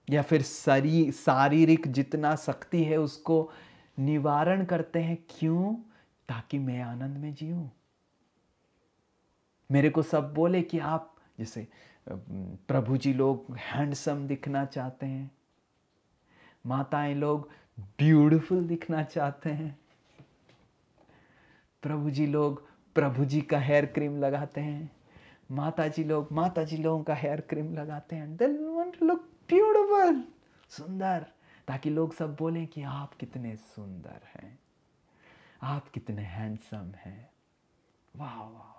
या फिर शारीरिक जितना शक्ति है उसको निवारण करते हैं। क्यों? ताकि मैं आनंद में जीऊं। मेरे को सब बोले कि आप, जैसे प्रभु जी लोग हैंडसम दिखना चाहते हैं, माताएं लोग ब्यूटीफुल दिखना चाहते हैं, प्रभु जी लोग प्रभु जी का हेयर क्रीम लगाते हैं, माता जी लोगों का हेयर क्रीम लगाते हैं। They want to look beautiful, सुंदर, ताकि लोग सब बोलें कि आप कितने सुंदर हैं, आप कितने हैंडसम हैं। वाह वाह।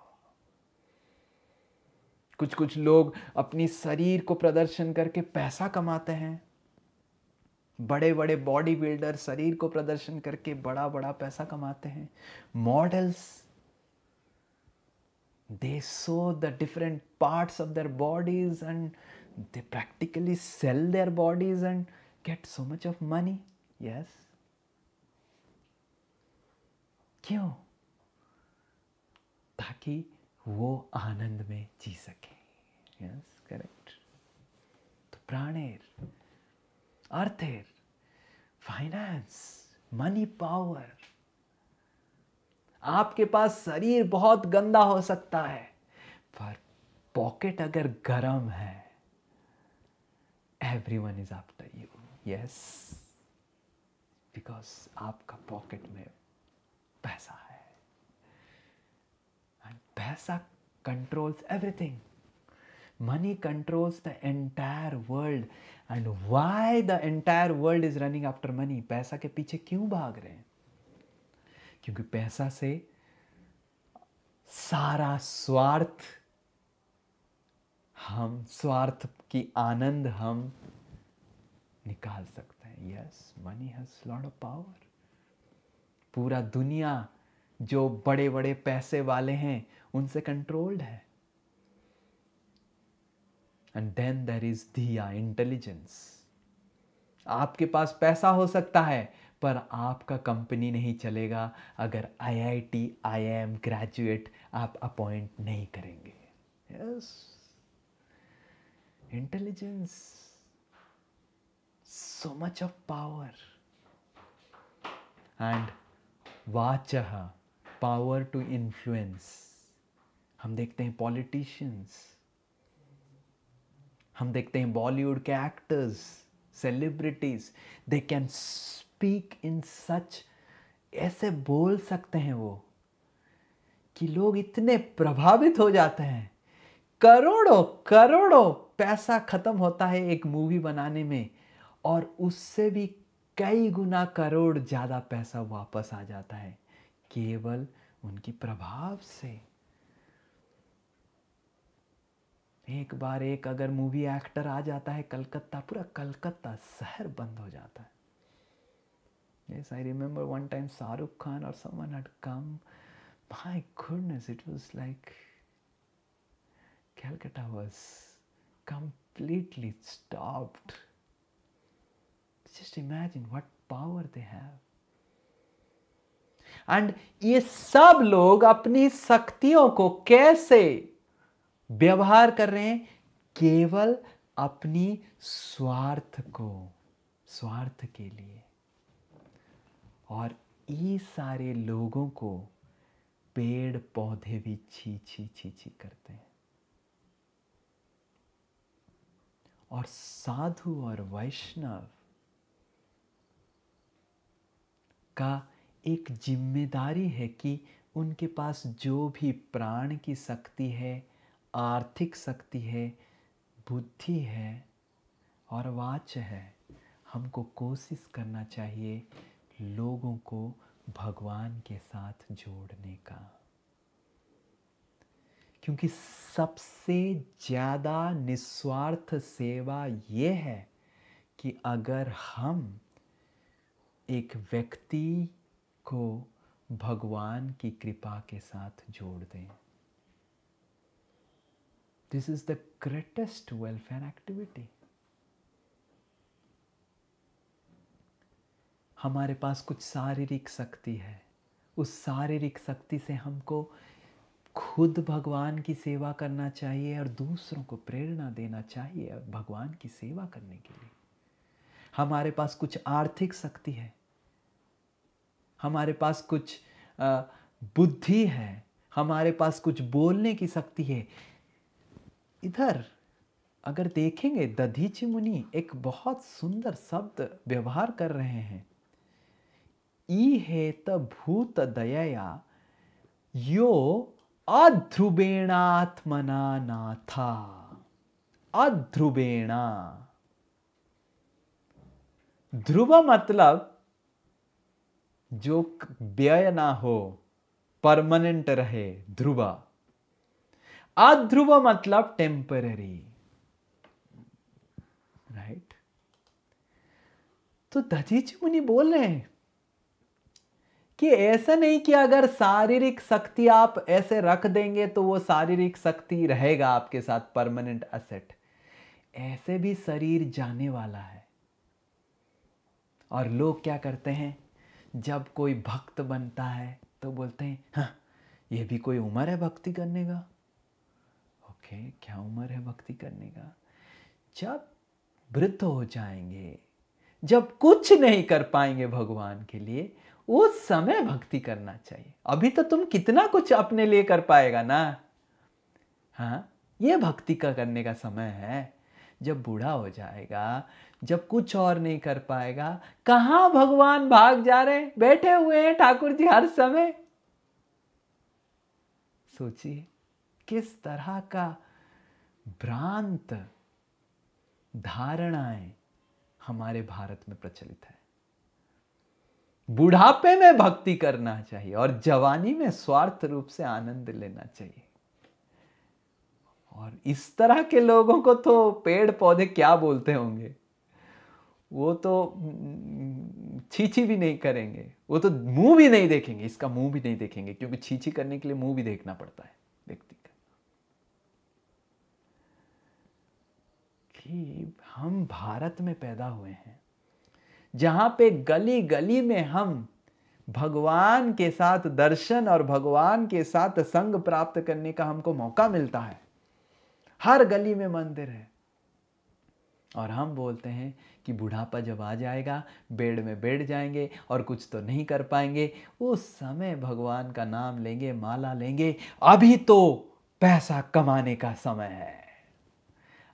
कुछ लोग अपनी शरीर को प्रदर्शन करके पैसा कमाते हैं। बड़े बड़े बॉडी बिल्डर शरीर को प्रदर्शन करके बड़ा बड़ा पैसा कमाते हैं। Models, they show the different parts of their bodies and they practically sell their bodies and get so much of money. Yes. क्यों? ताकि वो आनंद में जी सके। Yes, correct. तो प्राणेर, अर्थेर, फाइनेंस, मनी पावर। आपके पास शरीर बहुत गंदा हो सकता है, पर पॉकेट अगर गरम है, everyone is after you. Yes, because आपका पॉकेट में पैसा है। पैसा controls everything. Money controls the entire world. And why the entire world is running after money? पैसा के पीछे क्यों भाग रहे हैं? क्योंकि पैसा से सारा स्वार्थ की आनंद हम निकाल सकते हैं. Yes, money has lot of power. पूरा दुनिया जो बड़े बड़े पैसे वाले हैं उनसे कंट्रोल्ड है. एंड देन देयर इज दिया, इंटेलिजेंस. आपके पास पैसा हो सकता है पर आपका कंपनी नहीं चलेगा अगर IIT IIM ग्रेजुएट आप अपॉइंट नहीं करेंगे. Yes, intelligence, so much of power. And वाचः, power to influence. हम देखते हैं पॉलिटिशियंस, हम देखते हैं बॉलीवुड के actors, celebrities, they can speak in such, ऐसे बोल सकते हैं वो कि लोग इतने प्रभावित हो जाते हैं. करोड़ों करोड़ों पैसा खत्म होता है एक मूवी बनाने में और उससे भी कई गुना करोड़ ज्यादा पैसा वापस आ जाता है केवल उनकी प्रभाव से. एक बार एक अगर मूवी एक्टर आ जाता है कलकत्ता, पूरा कलकत्ता शहर बंद हो जाता है. Yes, I remember one time Shahrukh Khan or someone had come. My goodness, it was like Calcutta was completely stopped. Just imagine what power they have. And ये सब लोग अपनी शक्तियों को कैसे व्यवहार कर रहे हैं? केवल अपनी स्वार्थ के लिए. और ये सारे लोगों को पेड़ पौधे भी छी छी छी छी करते हैं. और साधु और वैष्णव का एक जिम्मेदारी है कि उनके पास जो भी प्राण की शक्ति है, आर्थिक शक्ति है, बुद्धि है और वाच है, हमको कोशिश करना चाहिए लोगों को भगवान के साथ जोड़ने का. क्योंकि सबसे ज़्यादा निस्वार्थ सेवा ये है कि अगर हम एक व्यक्ति को भगवान की कृपा के साथ जोड़ दें. This is the greatest welfare activity. हमारे पास कुछ शारीरिक शक्ति है, उस शारीरिक शक्ति से हमको खुद भगवान की सेवा करना चाहिए और दूसरों को प्रेरणा देना चाहिए भगवान की सेवा करने के लिए. हमारे पास कुछ आर्थिक शक्ति है, हमारे पास कुछ बुद्धि है, हमारे पास कुछ बोलने की शक्ति है. इधर अगर देखेंगे दधीचि मुनि एक बहुत सुंदर शब्द व्यवहार कर रहे हैं. ईहेत भूत दयया यो अध्रुवेणात्मना नाथा. अध्रुवेणा, ध्रुव मतलब जो व्यय ना हो, परमानेंट रहे, ध्रुव. अध्रुव मतलब टेम्पररी, राइट. तो दधीचि मुनि बोल रहे हैं कि ऐसा नहीं कि अगर शारीरिक शक्ति आप ऐसे रख देंगे तो वो शारीरिक शक्ति रहेगा आपके साथ, परमानेंट एसेट. ऐसे भी शरीर जाने वाला है. और लोग क्या करते हैं, जब कोई भक्त बनता है तो बोलते हैं हाँ ये भी कोई उम्र है भक्ति करने का. ओके, क्या उम्र है भक्ति करने का? जब वृद्ध हो जाएंगे, जब कुछ नहीं कर पाएंगे भगवान के लिए, उस समय भक्ति करना चाहिए. अभी तो तुम कितना कुछ अपने लिए कर पाएगा ना. हाँ, ये भक्ति का करने का समय है. जब बूढ़ा हो जाएगा, जब कुछ और नहीं कर पाएगा, कहां भगवान भाग जा रहे हैं, बैठे हुए हैं ठाकुर जी हर समय. सोचिए किस तरह का भ्रांत धारणाएं हमारे भारत में प्रचलित है। बुढ़ापे में भक्ति करना चाहिए और जवानी में स्वार्थ रूप से आनंद लेना चाहिए। और इस तरह के लोगों को तो पेड़ पौधे क्या बोलते होंगे, वो तो छीछी भी नहीं करेंगे, वो तो मुंह भी नहीं देखेंगे, इसका मुंह भी नहीं देखेंगे, क्योंकि छीछी करने के लिए मुंह भी देखना पड़ता है व्यक्ति का। कि हम भारत में पैदा हुए हैं जहां पे गली गली में हम भगवान के साथ दर्शन और भगवान के साथ संग प्राप्त करने का हमको मौका मिलता है। हर गली में मंदिर है और हम बोलते हैं कि बुढ़ापा जब आ जाएगा बेड में बैठ जाएंगे और कुछ तो नहीं कर पाएंगे, उस समय भगवान का नाम लेंगे, माला लेंगे। अभी तो पैसा कमाने का समय है,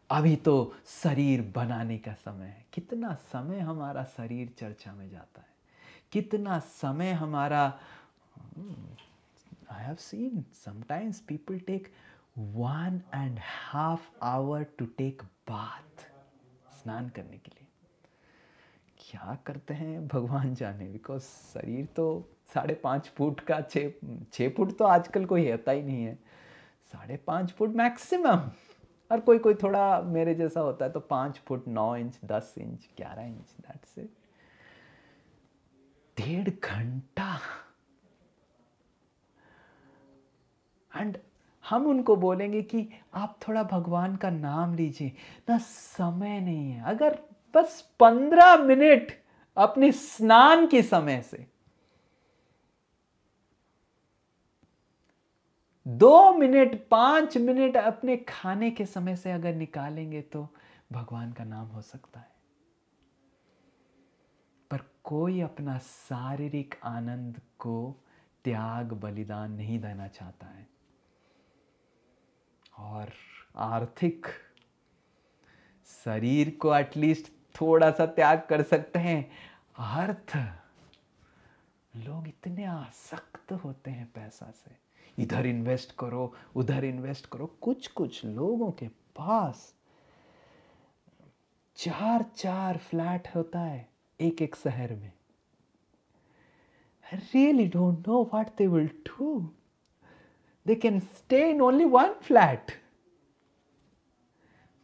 अभी तो शरीर बनाने का समय है। कितना समय हमारा शरीर चर्चा में जाता है, कितना समय हमारा I have seen sometimes people take 1.5 hour to take bath, स्नान करने के लिए। क्या करते हैं भगवान जाने, बिकॉज शरीर तो 5.5 फुट का 6 फुट तो आजकल कोई होता ही नहीं है, 5.5 फुट मैक्सिमम। और कोई कोई थोड़ा मेरे जैसा होता है तो 5 foot 9 inch 10 inch 11 inch, that's it. 1.5 घंटा। एंड हम उनको बोलेंगे कि आप थोड़ा भगवान का नाम लीजिए ना, समय नहीं है। अगर बस 15 मिनट अपने स्नान के समय से, 2 मिनट 5 मिनट अपने खाने के समय से अगर निकालेंगे तो भगवान का नाम हो सकता है। पर कोई अपना शारीरिक आनंद को त्याग बलिदान नहीं देना चाहता है। और आर्थिक शरीर को एटलीस्ट थोड़ा सा त्याग कर सकते हैं, अर्थ लोग इतने आसक्त होते हैं पैसा से, इधर इन्वेस्ट करो उधर इन्वेस्ट करो। कुछ लोगों के पास 4 फ्लैट होता है एक शहर में। I really don't know what they will do. They can stay in only 1 flat.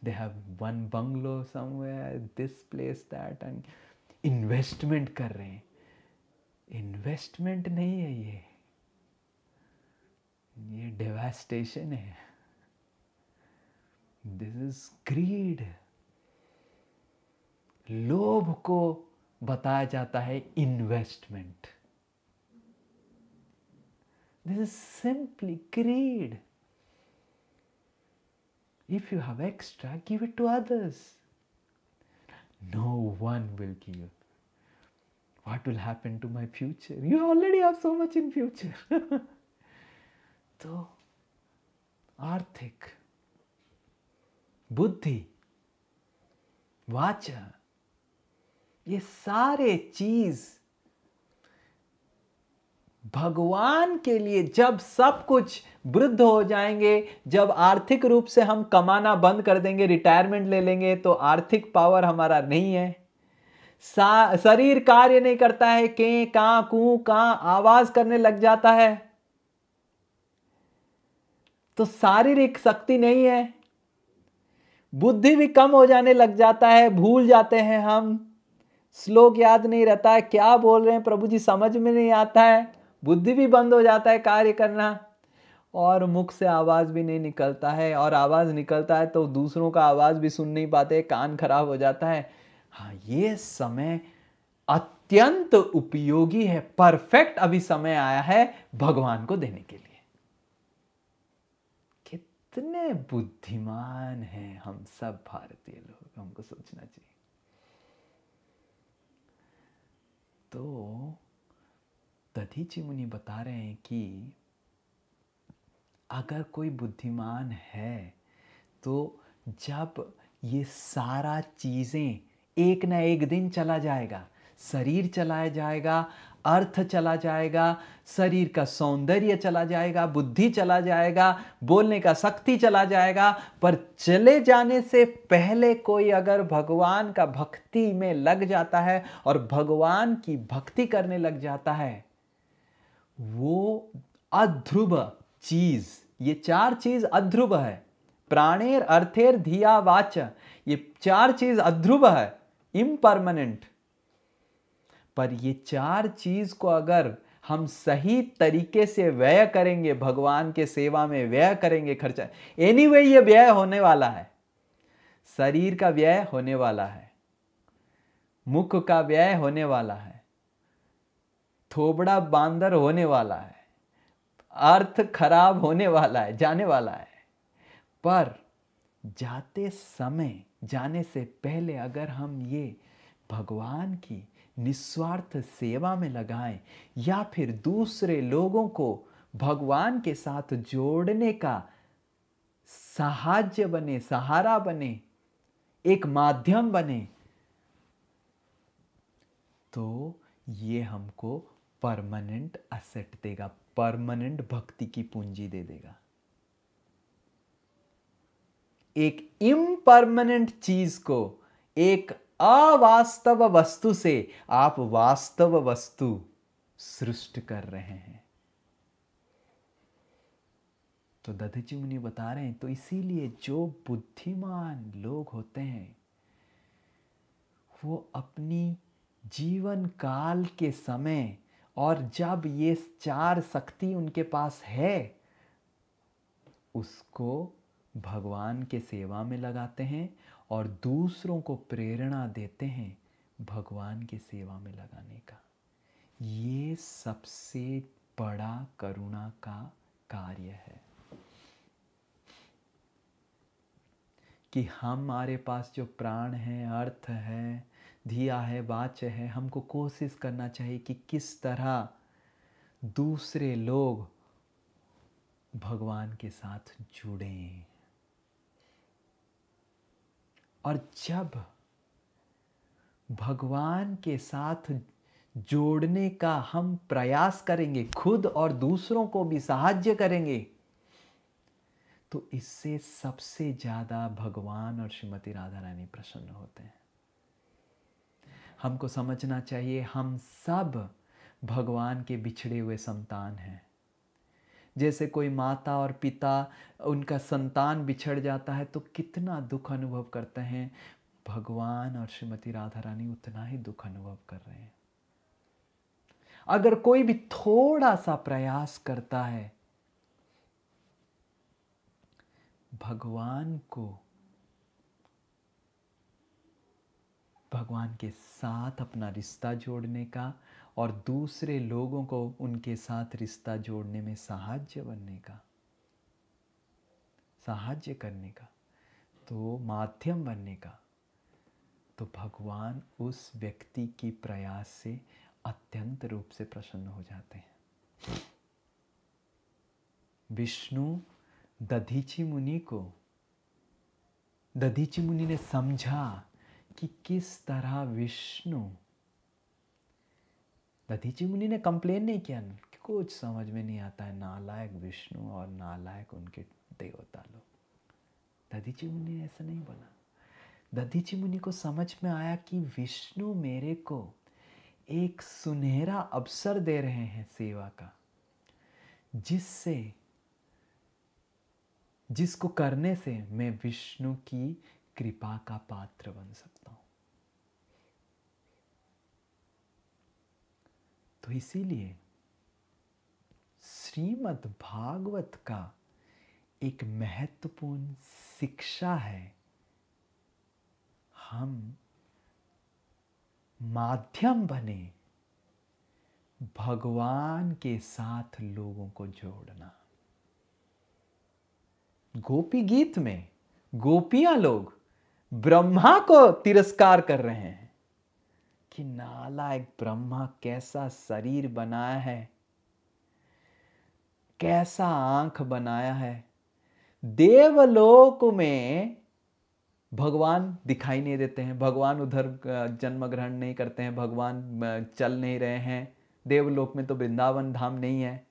They have 1 bungalow somewhere, this place, that, and investment कर रहे हैं। इन्वेस्टमेंट नहीं है ये डेवास्टेशन है। This is greed. लोभ को बताया जाता है investment. This is simply greed. If you have extra, give it to others. No one will give. What will happen to my future? You already have so much in future. तो आर्थिक, बुद्धि, वाचा, ये सारे चीज भगवान के लिए जब सब कुछ वृद्ध हो जाएंगे, जब आर्थिक रूप से हम कमाना बंद कर देंगे, रिटायरमेंट ले लेंगे, तो आर्थिक पावर हमारा नहीं है। शरीर कार्य नहीं करता है, के कां कू कां आवाज करने लग जाता है, तो शारीरिक शक्ति नहीं है। बुद्धि भी कम हो जाने लग जाता है, भूल जाते हैं हम, श्लोक याद नहीं रहता है, क्या बोल रहे हैं प्रभु जी समझ में नहीं आता है, बुद्धि भी बंद हो जाता है कार्य करना, और मुख से आवाज भी नहीं निकलता है, और आवाज निकलता है तो दूसरों का आवाज भी सुन नहीं पाते, कान खराब हो जाता है। हाँ, ये समय अत्यंत उपयोगी है, परफेक्ट अभी समय आया है भगवान को देने के लिए। कितने बुद्धिमान हैं हम सब भारतीय लोग, हमको सोचना चाहिए। तो दधीची मुनि बता रहे हैं कि अगर कोई बुद्धिमान है तो जब ये सारा चीजें एक ना एक दिन चला जाएगा, शरीर चला जाएगा, अर्थ चला जाएगा, शरीर का सौंदर्य चला जाएगा, बुद्धि चला जाएगा, बोलने का शक्ति चला जाएगा। पर चले जाने से पहले कोई अगर भगवान का भक्ति में लग जाता है और भगवान की भक्ति करने लग जाता है, वो अध्रुव चीज, ये 4 चीज अध्रुव है, प्राणेर अर्थेर धिया वाच, ये 4 चीज अध्रुव है, इम्परमानेंट। पर ये 4 चीज को अगर हम सही तरीके से व्यय करेंगे, भगवान के सेवा में व्यय करेंगे, खर्चा, एनीवे ये व्यय होने वाला है। शरीर का व्यय होने वाला है, मुख का व्यय होने वाला है, थोबड़ा बांदर होने वाला है, अर्थ खराब होने वाला है, जाने वाला है। पर जाते समय, जाने से पहले अगर हम ये भगवान की निस्वार्थ सेवा में लगाएं या फिर दूसरे लोगों को भगवान के साथ जोड़ने का सहाय बने, सहारा बने, एक माध्यम बने, तो ये हमको परमानेंट असेट देगा, परमानेंट भक्ति की पूंजी दे देगा। एक इम्परमानेंट चीज को, एक अवास्तव वस्तु से आप वास्तव वस्तु सृष्टि कर रहे हैं। तो दधीची मुनि बता रहे हैं, तो इसीलिए जो बुद्धिमान लोग होते हैं वो अपनी जीवन काल के समय और जब ये 4 शक्ति उनके पास है, उसको भगवान के सेवा में लगाते हैं और दूसरों को प्रेरणा देते हैं भगवान की सेवा में लगाने का। ये सबसे बड़ा करुणा का कार्य है कि हमारे पास जो प्राण है, अर्थ है, धिया है, वाच है, हमको कोशिश करना चाहिए कि किस तरह दूसरे लोग भगवान के साथ जुड़ें। और जब भगवान के साथ जोड़ने का हम प्रयास करेंगे, खुद और दूसरों को भी सहायता करेंगे, तो इससे सबसे ज्यादा भगवान और श्रीमती राधा रानी प्रसन्न होते हैं। हमको समझना चाहिए हम सब भगवान के बिछड़े हुए संतान हैं। जैसे कोई माता और पिता, उनका संतान बिछड़ जाता है तो कितना दुख अनुभव करते हैं, भगवान और श्रीमती राधा रानी उतना ही दुख अनुभव कर रहे हैं। अगर कोई भी थोड़ा सा प्रयास करता है भगवान को, भगवान के साथ अपना रिश्ता जोड़ने का और दूसरे लोगों को उनके साथ रिश्ता जोड़ने में सहाय्य बनने का, सहाय्य करने का, तो माध्यम बनने का, तो भगवान उस व्यक्ति की प्रयास से अत्यंत रूप से प्रसन्न हो जाते हैं। विष्णु दधीची मुनि ने समझा कि किस तरह विष्णु, दधीची मुनि ने कंप्लेन नहीं किया कि कुछ समझ में नहीं आता है, नालायक विष्णु और नालायक उनके देवता लोग। दधीची मुनि ने ऐसा नहीं बोला। दधीची मुनि को समझ में आया कि विष्णु मेरे को एक सुनहरा अवसर दे रहे हैं सेवा का, जिसको करने से मैं विष्णु की कृपा का पात्र बन सकता हूं। तो इसीलिए श्रीमद् भागवत का एक महत्वपूर्ण शिक्षा है, हम माध्यम बने भगवान के साथ लोगों को जोड़ना। गोपी गीत में गोपियां लोग ब्रह्मा को तिरस्कार कर रहे हैं कि नालायक ब्रह्मा कैसा शरीर बनाया है, कैसा आंख बनाया है। देवलोक में भगवान दिखाई नहीं देते हैं, भगवान उधर जन्म ग्रहण नहीं करते हैं, भगवान चल नहीं रहे हैं, देवलोक में तो वृंदावन धाम नहीं है।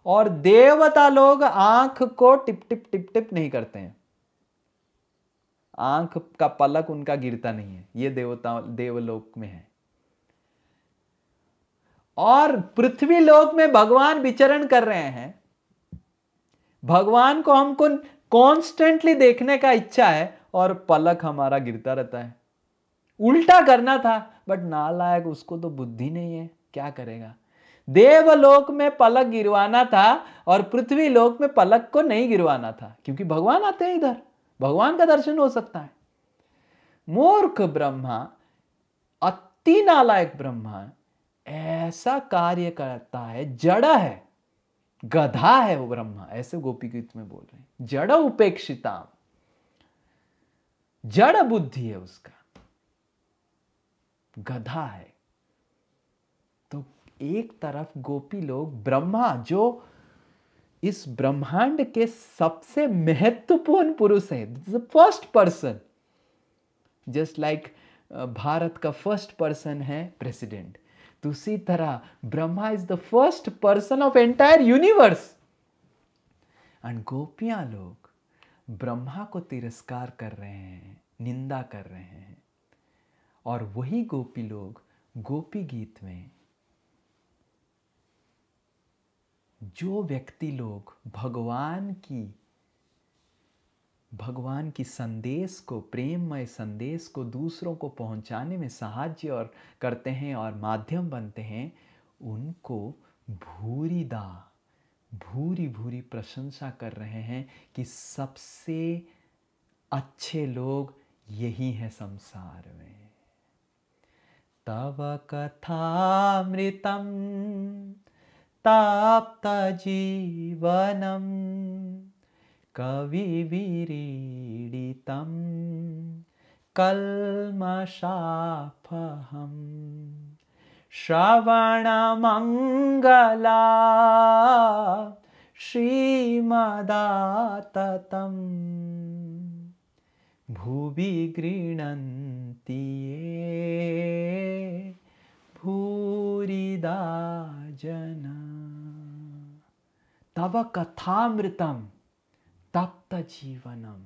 और देवता लोग आंख को टिप टिप टिप टिप नहीं करते हैं, आंख का पलक उनका गिरता नहीं है, ये देवलोक में है। और पृथ्वी लोक में भगवान विचरण कर रहे हैं, भगवान को हमको कॉन्स्टेंटली देखने का इच्छा है और पलक हमारा गिरता रहता है। उल्टा करना था, बट नालायक, उसको तो बुद्धि नहीं है, क्या करेगा। देवलोक में पलक गिरवाना था और पृथ्वी लोक में पलक को नहीं गिरवाना था, क्योंकि भगवान आते हैं इधर, भगवान का दर्शन हो सकता है। मूर्ख ब्रह्मा, अति नालायक ब्रह्मा ऐसा कार्य करता है, जड़ है, गधा है वो ब्रह्मा, ऐसे गोपी गीत में बोल रहे हैं। जड़ उपेक्षिता, जड़ बुद्धि है उसका, गधा है। तो एक तरफ गोपी लोग, ब्रह्मा जो इस ब्रह्मांड के सबसे महत्वपूर्ण पुरुष है, first person, just like Bharat का फर्स्ट पर्सन है प्रेसिडेंट, तो उसी तरह Brahma is the first person of entire universe. And गोपियां लोग ब्रह्मा को तिरस्कार कर रहे हैं, निंदा कर रहे हैं। और वही गोपी लोग गोपी गीत में, जो व्यक्ति लोग भगवान की संदेश को, प्रेममय संदेश को दूसरों को पहुंचाने में सहायता और करते हैं और माध्यम बनते हैं, उनको भूरी भूरी प्रशंसा कर रहे हैं कि सबसे अच्छे लोग यही हैं संसार में। तव कथामृतं ताप्त जीवनम कविविरीडितं कल्मषापहम् श्रवणमङ्गला श्रीमदाततं भुवि गृह्णन्ति ये भूरिदा जना। तव कथामृतं तप्त जीवनम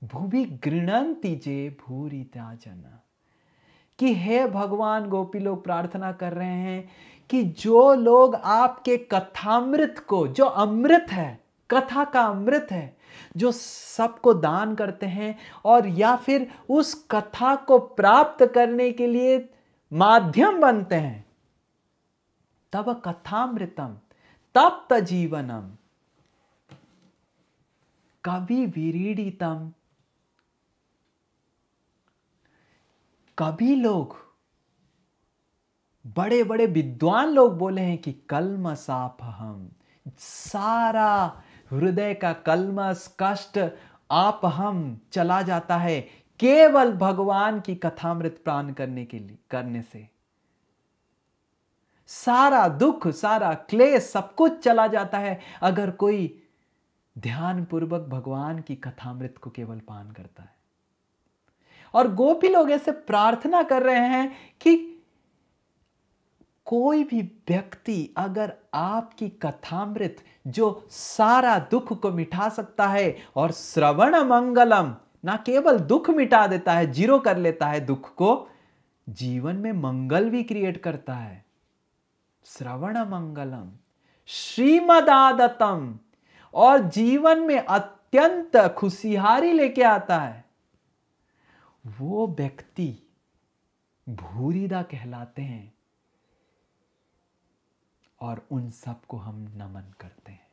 भुवि गृह्णन्ति जे भूरिदा जना। कि हे भगवान, गोपी लोग प्रार्थना कर रहे हैं कि जो लोग आपके कथामृत को, जो अमृत है, कथा का अमृत है, जो सबको दान करते हैं और या फिर उस कथा को प्राप्त करने के लिए माध्यम बनते हैं, तब कथामृतम तप्त जीवनम कवि विरीडितम। कभी लोग, बड़े बड़े विद्वान लोग बोले हैं कि कल्मषापहम्, सारा हृदय का कल्मष, कष्ट आपहम चला जाता है केवल भगवान की कथामृत पान करने से। सारा दुख, सारा क्लेश, सब कुछ चला जाता है अगर कोई ध्यान पूर्वक भगवान की कथामृत को केवल पान करता है। और गोपी लोग ऐसे प्रार्थना कर रहे हैं कि कोई भी व्यक्ति अगर आपकी कथामृत, जो सारा दुख को मिटा सकता है और श्रवण मंगलम, ना केवल दुख मिटा देता है, जीरो कर लेता है दुख को, जीवन में मंगल भी क्रिएट करता है। श्रवण मंगलम श्रीमदादतम, और जीवन में अत्यंत खुशहाली लेके आता है, वो व्यक्ति भूरिदा कहलाते हैं। और उन सबको हम नमन करते हैं।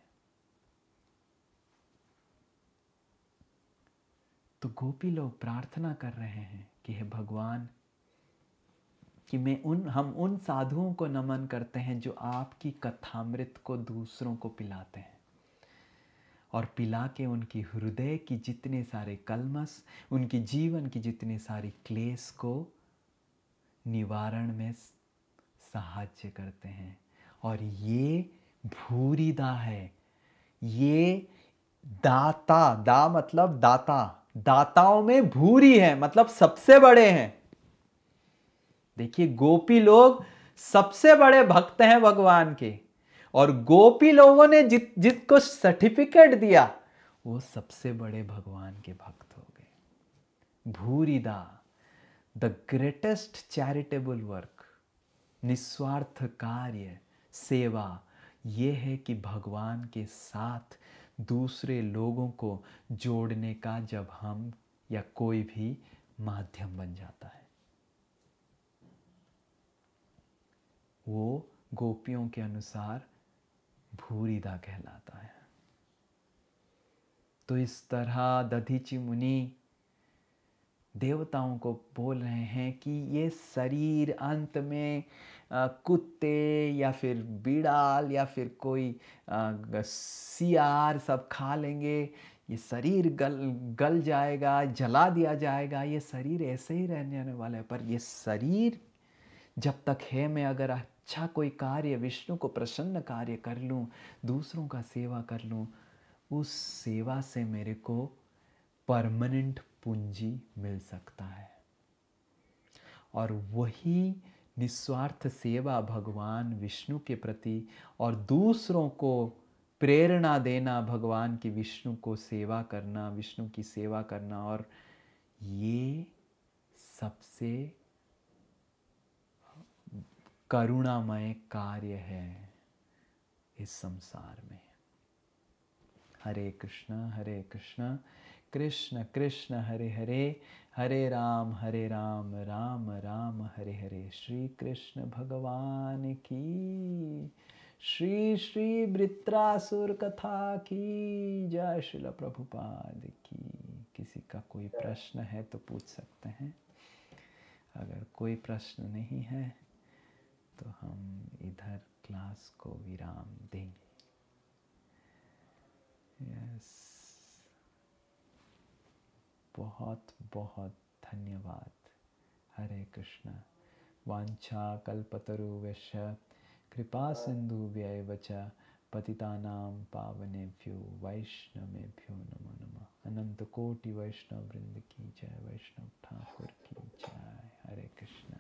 तो गोपी लोग प्रार्थना कर रहे हैं कि हे भगवान, कि हम उन साधुओं को नमन करते हैं जो आपकी कथामृत को दूसरों को पिलाते हैं और पिला के उनकी हृदय की जितने सारे कल्मष, उनकी जीवन की जितने सारी क्लेश को निवारण में सहायता करते हैं। और ये भूरिदा है, ये दाता, दा मतलब दाता, दाताओं में भूरी है, मतलब सबसे बड़े हैं। देखिए गोपी लोग सबसे बड़े भक्त हैं भगवान के। और गोपी लोगों ने जिसको सर्टिफिकेट दिया वो सबसे बड़े भगवान के भक्त हो गए। भूरिदा, द ग्रेटेस्ट चैरिटेबल वर्क, निस्वार्थ कार्य, सेवा, ये है कि भगवान के साथ दूसरे लोगों को जोड़ने का जब हम या कोई भी माध्यम बन जाता है, वो गोपियों के अनुसार भूरिदा कहलाता है। तो इस तरह दधीचि मुनि देवताओं को बोल रहे हैं कि ये शरीर अंत में कुत्ते या फिर बिड़ाल या फिर कोई सियार सब खा लेंगे, ये शरीर गल जाएगा, जला दिया जाएगा, ये शरीर ऐसे ही रहने वाला है। पर ये शरीर जब तक है, मैं अगर अच्छा कोई कार्य, विष्णु को प्रसन्न कार्य कर लूँ, दूसरों का सेवा कर लूँ, उस सेवा से मेरे को परमानेंट पूंजी मिल सकता है। और वही निस्वार्थ सेवा भगवान विष्णु के प्रति और दूसरों को प्रेरणा देना, भगवान की विष्णु को सेवा करना, विष्णु की सेवा करना, और ये सबसे करुणामय कार्य है इस संसार में। हरे कृष्ण कृष्ण कृष्ण हरे हरे, हरे राम राम राम हरे हरे। श्री कृष्ण भगवान की, श्री श्री वृत्रासुर कथा की जय। श्रील प्रभुपाद की। किसी का कोई प्रश्न है तो पूछ सकते हैं, अगर कोई प्रश्न नहीं है तो हम इधर क्लास को विराम देंगे। यस, बहुत बहुत धन्यवाद। हरे कृष्ण। वांछा कल्पतरुभ्यश्च कृपा सिन्धुभ्यैव च पतितानां पावनेभ्यो वैष्णवेभ्यो नमो नमः। अनंत कोटि वैष्णव वृंद की जय, वैष्णव ठाकुर की जय। हरे कृष्ण।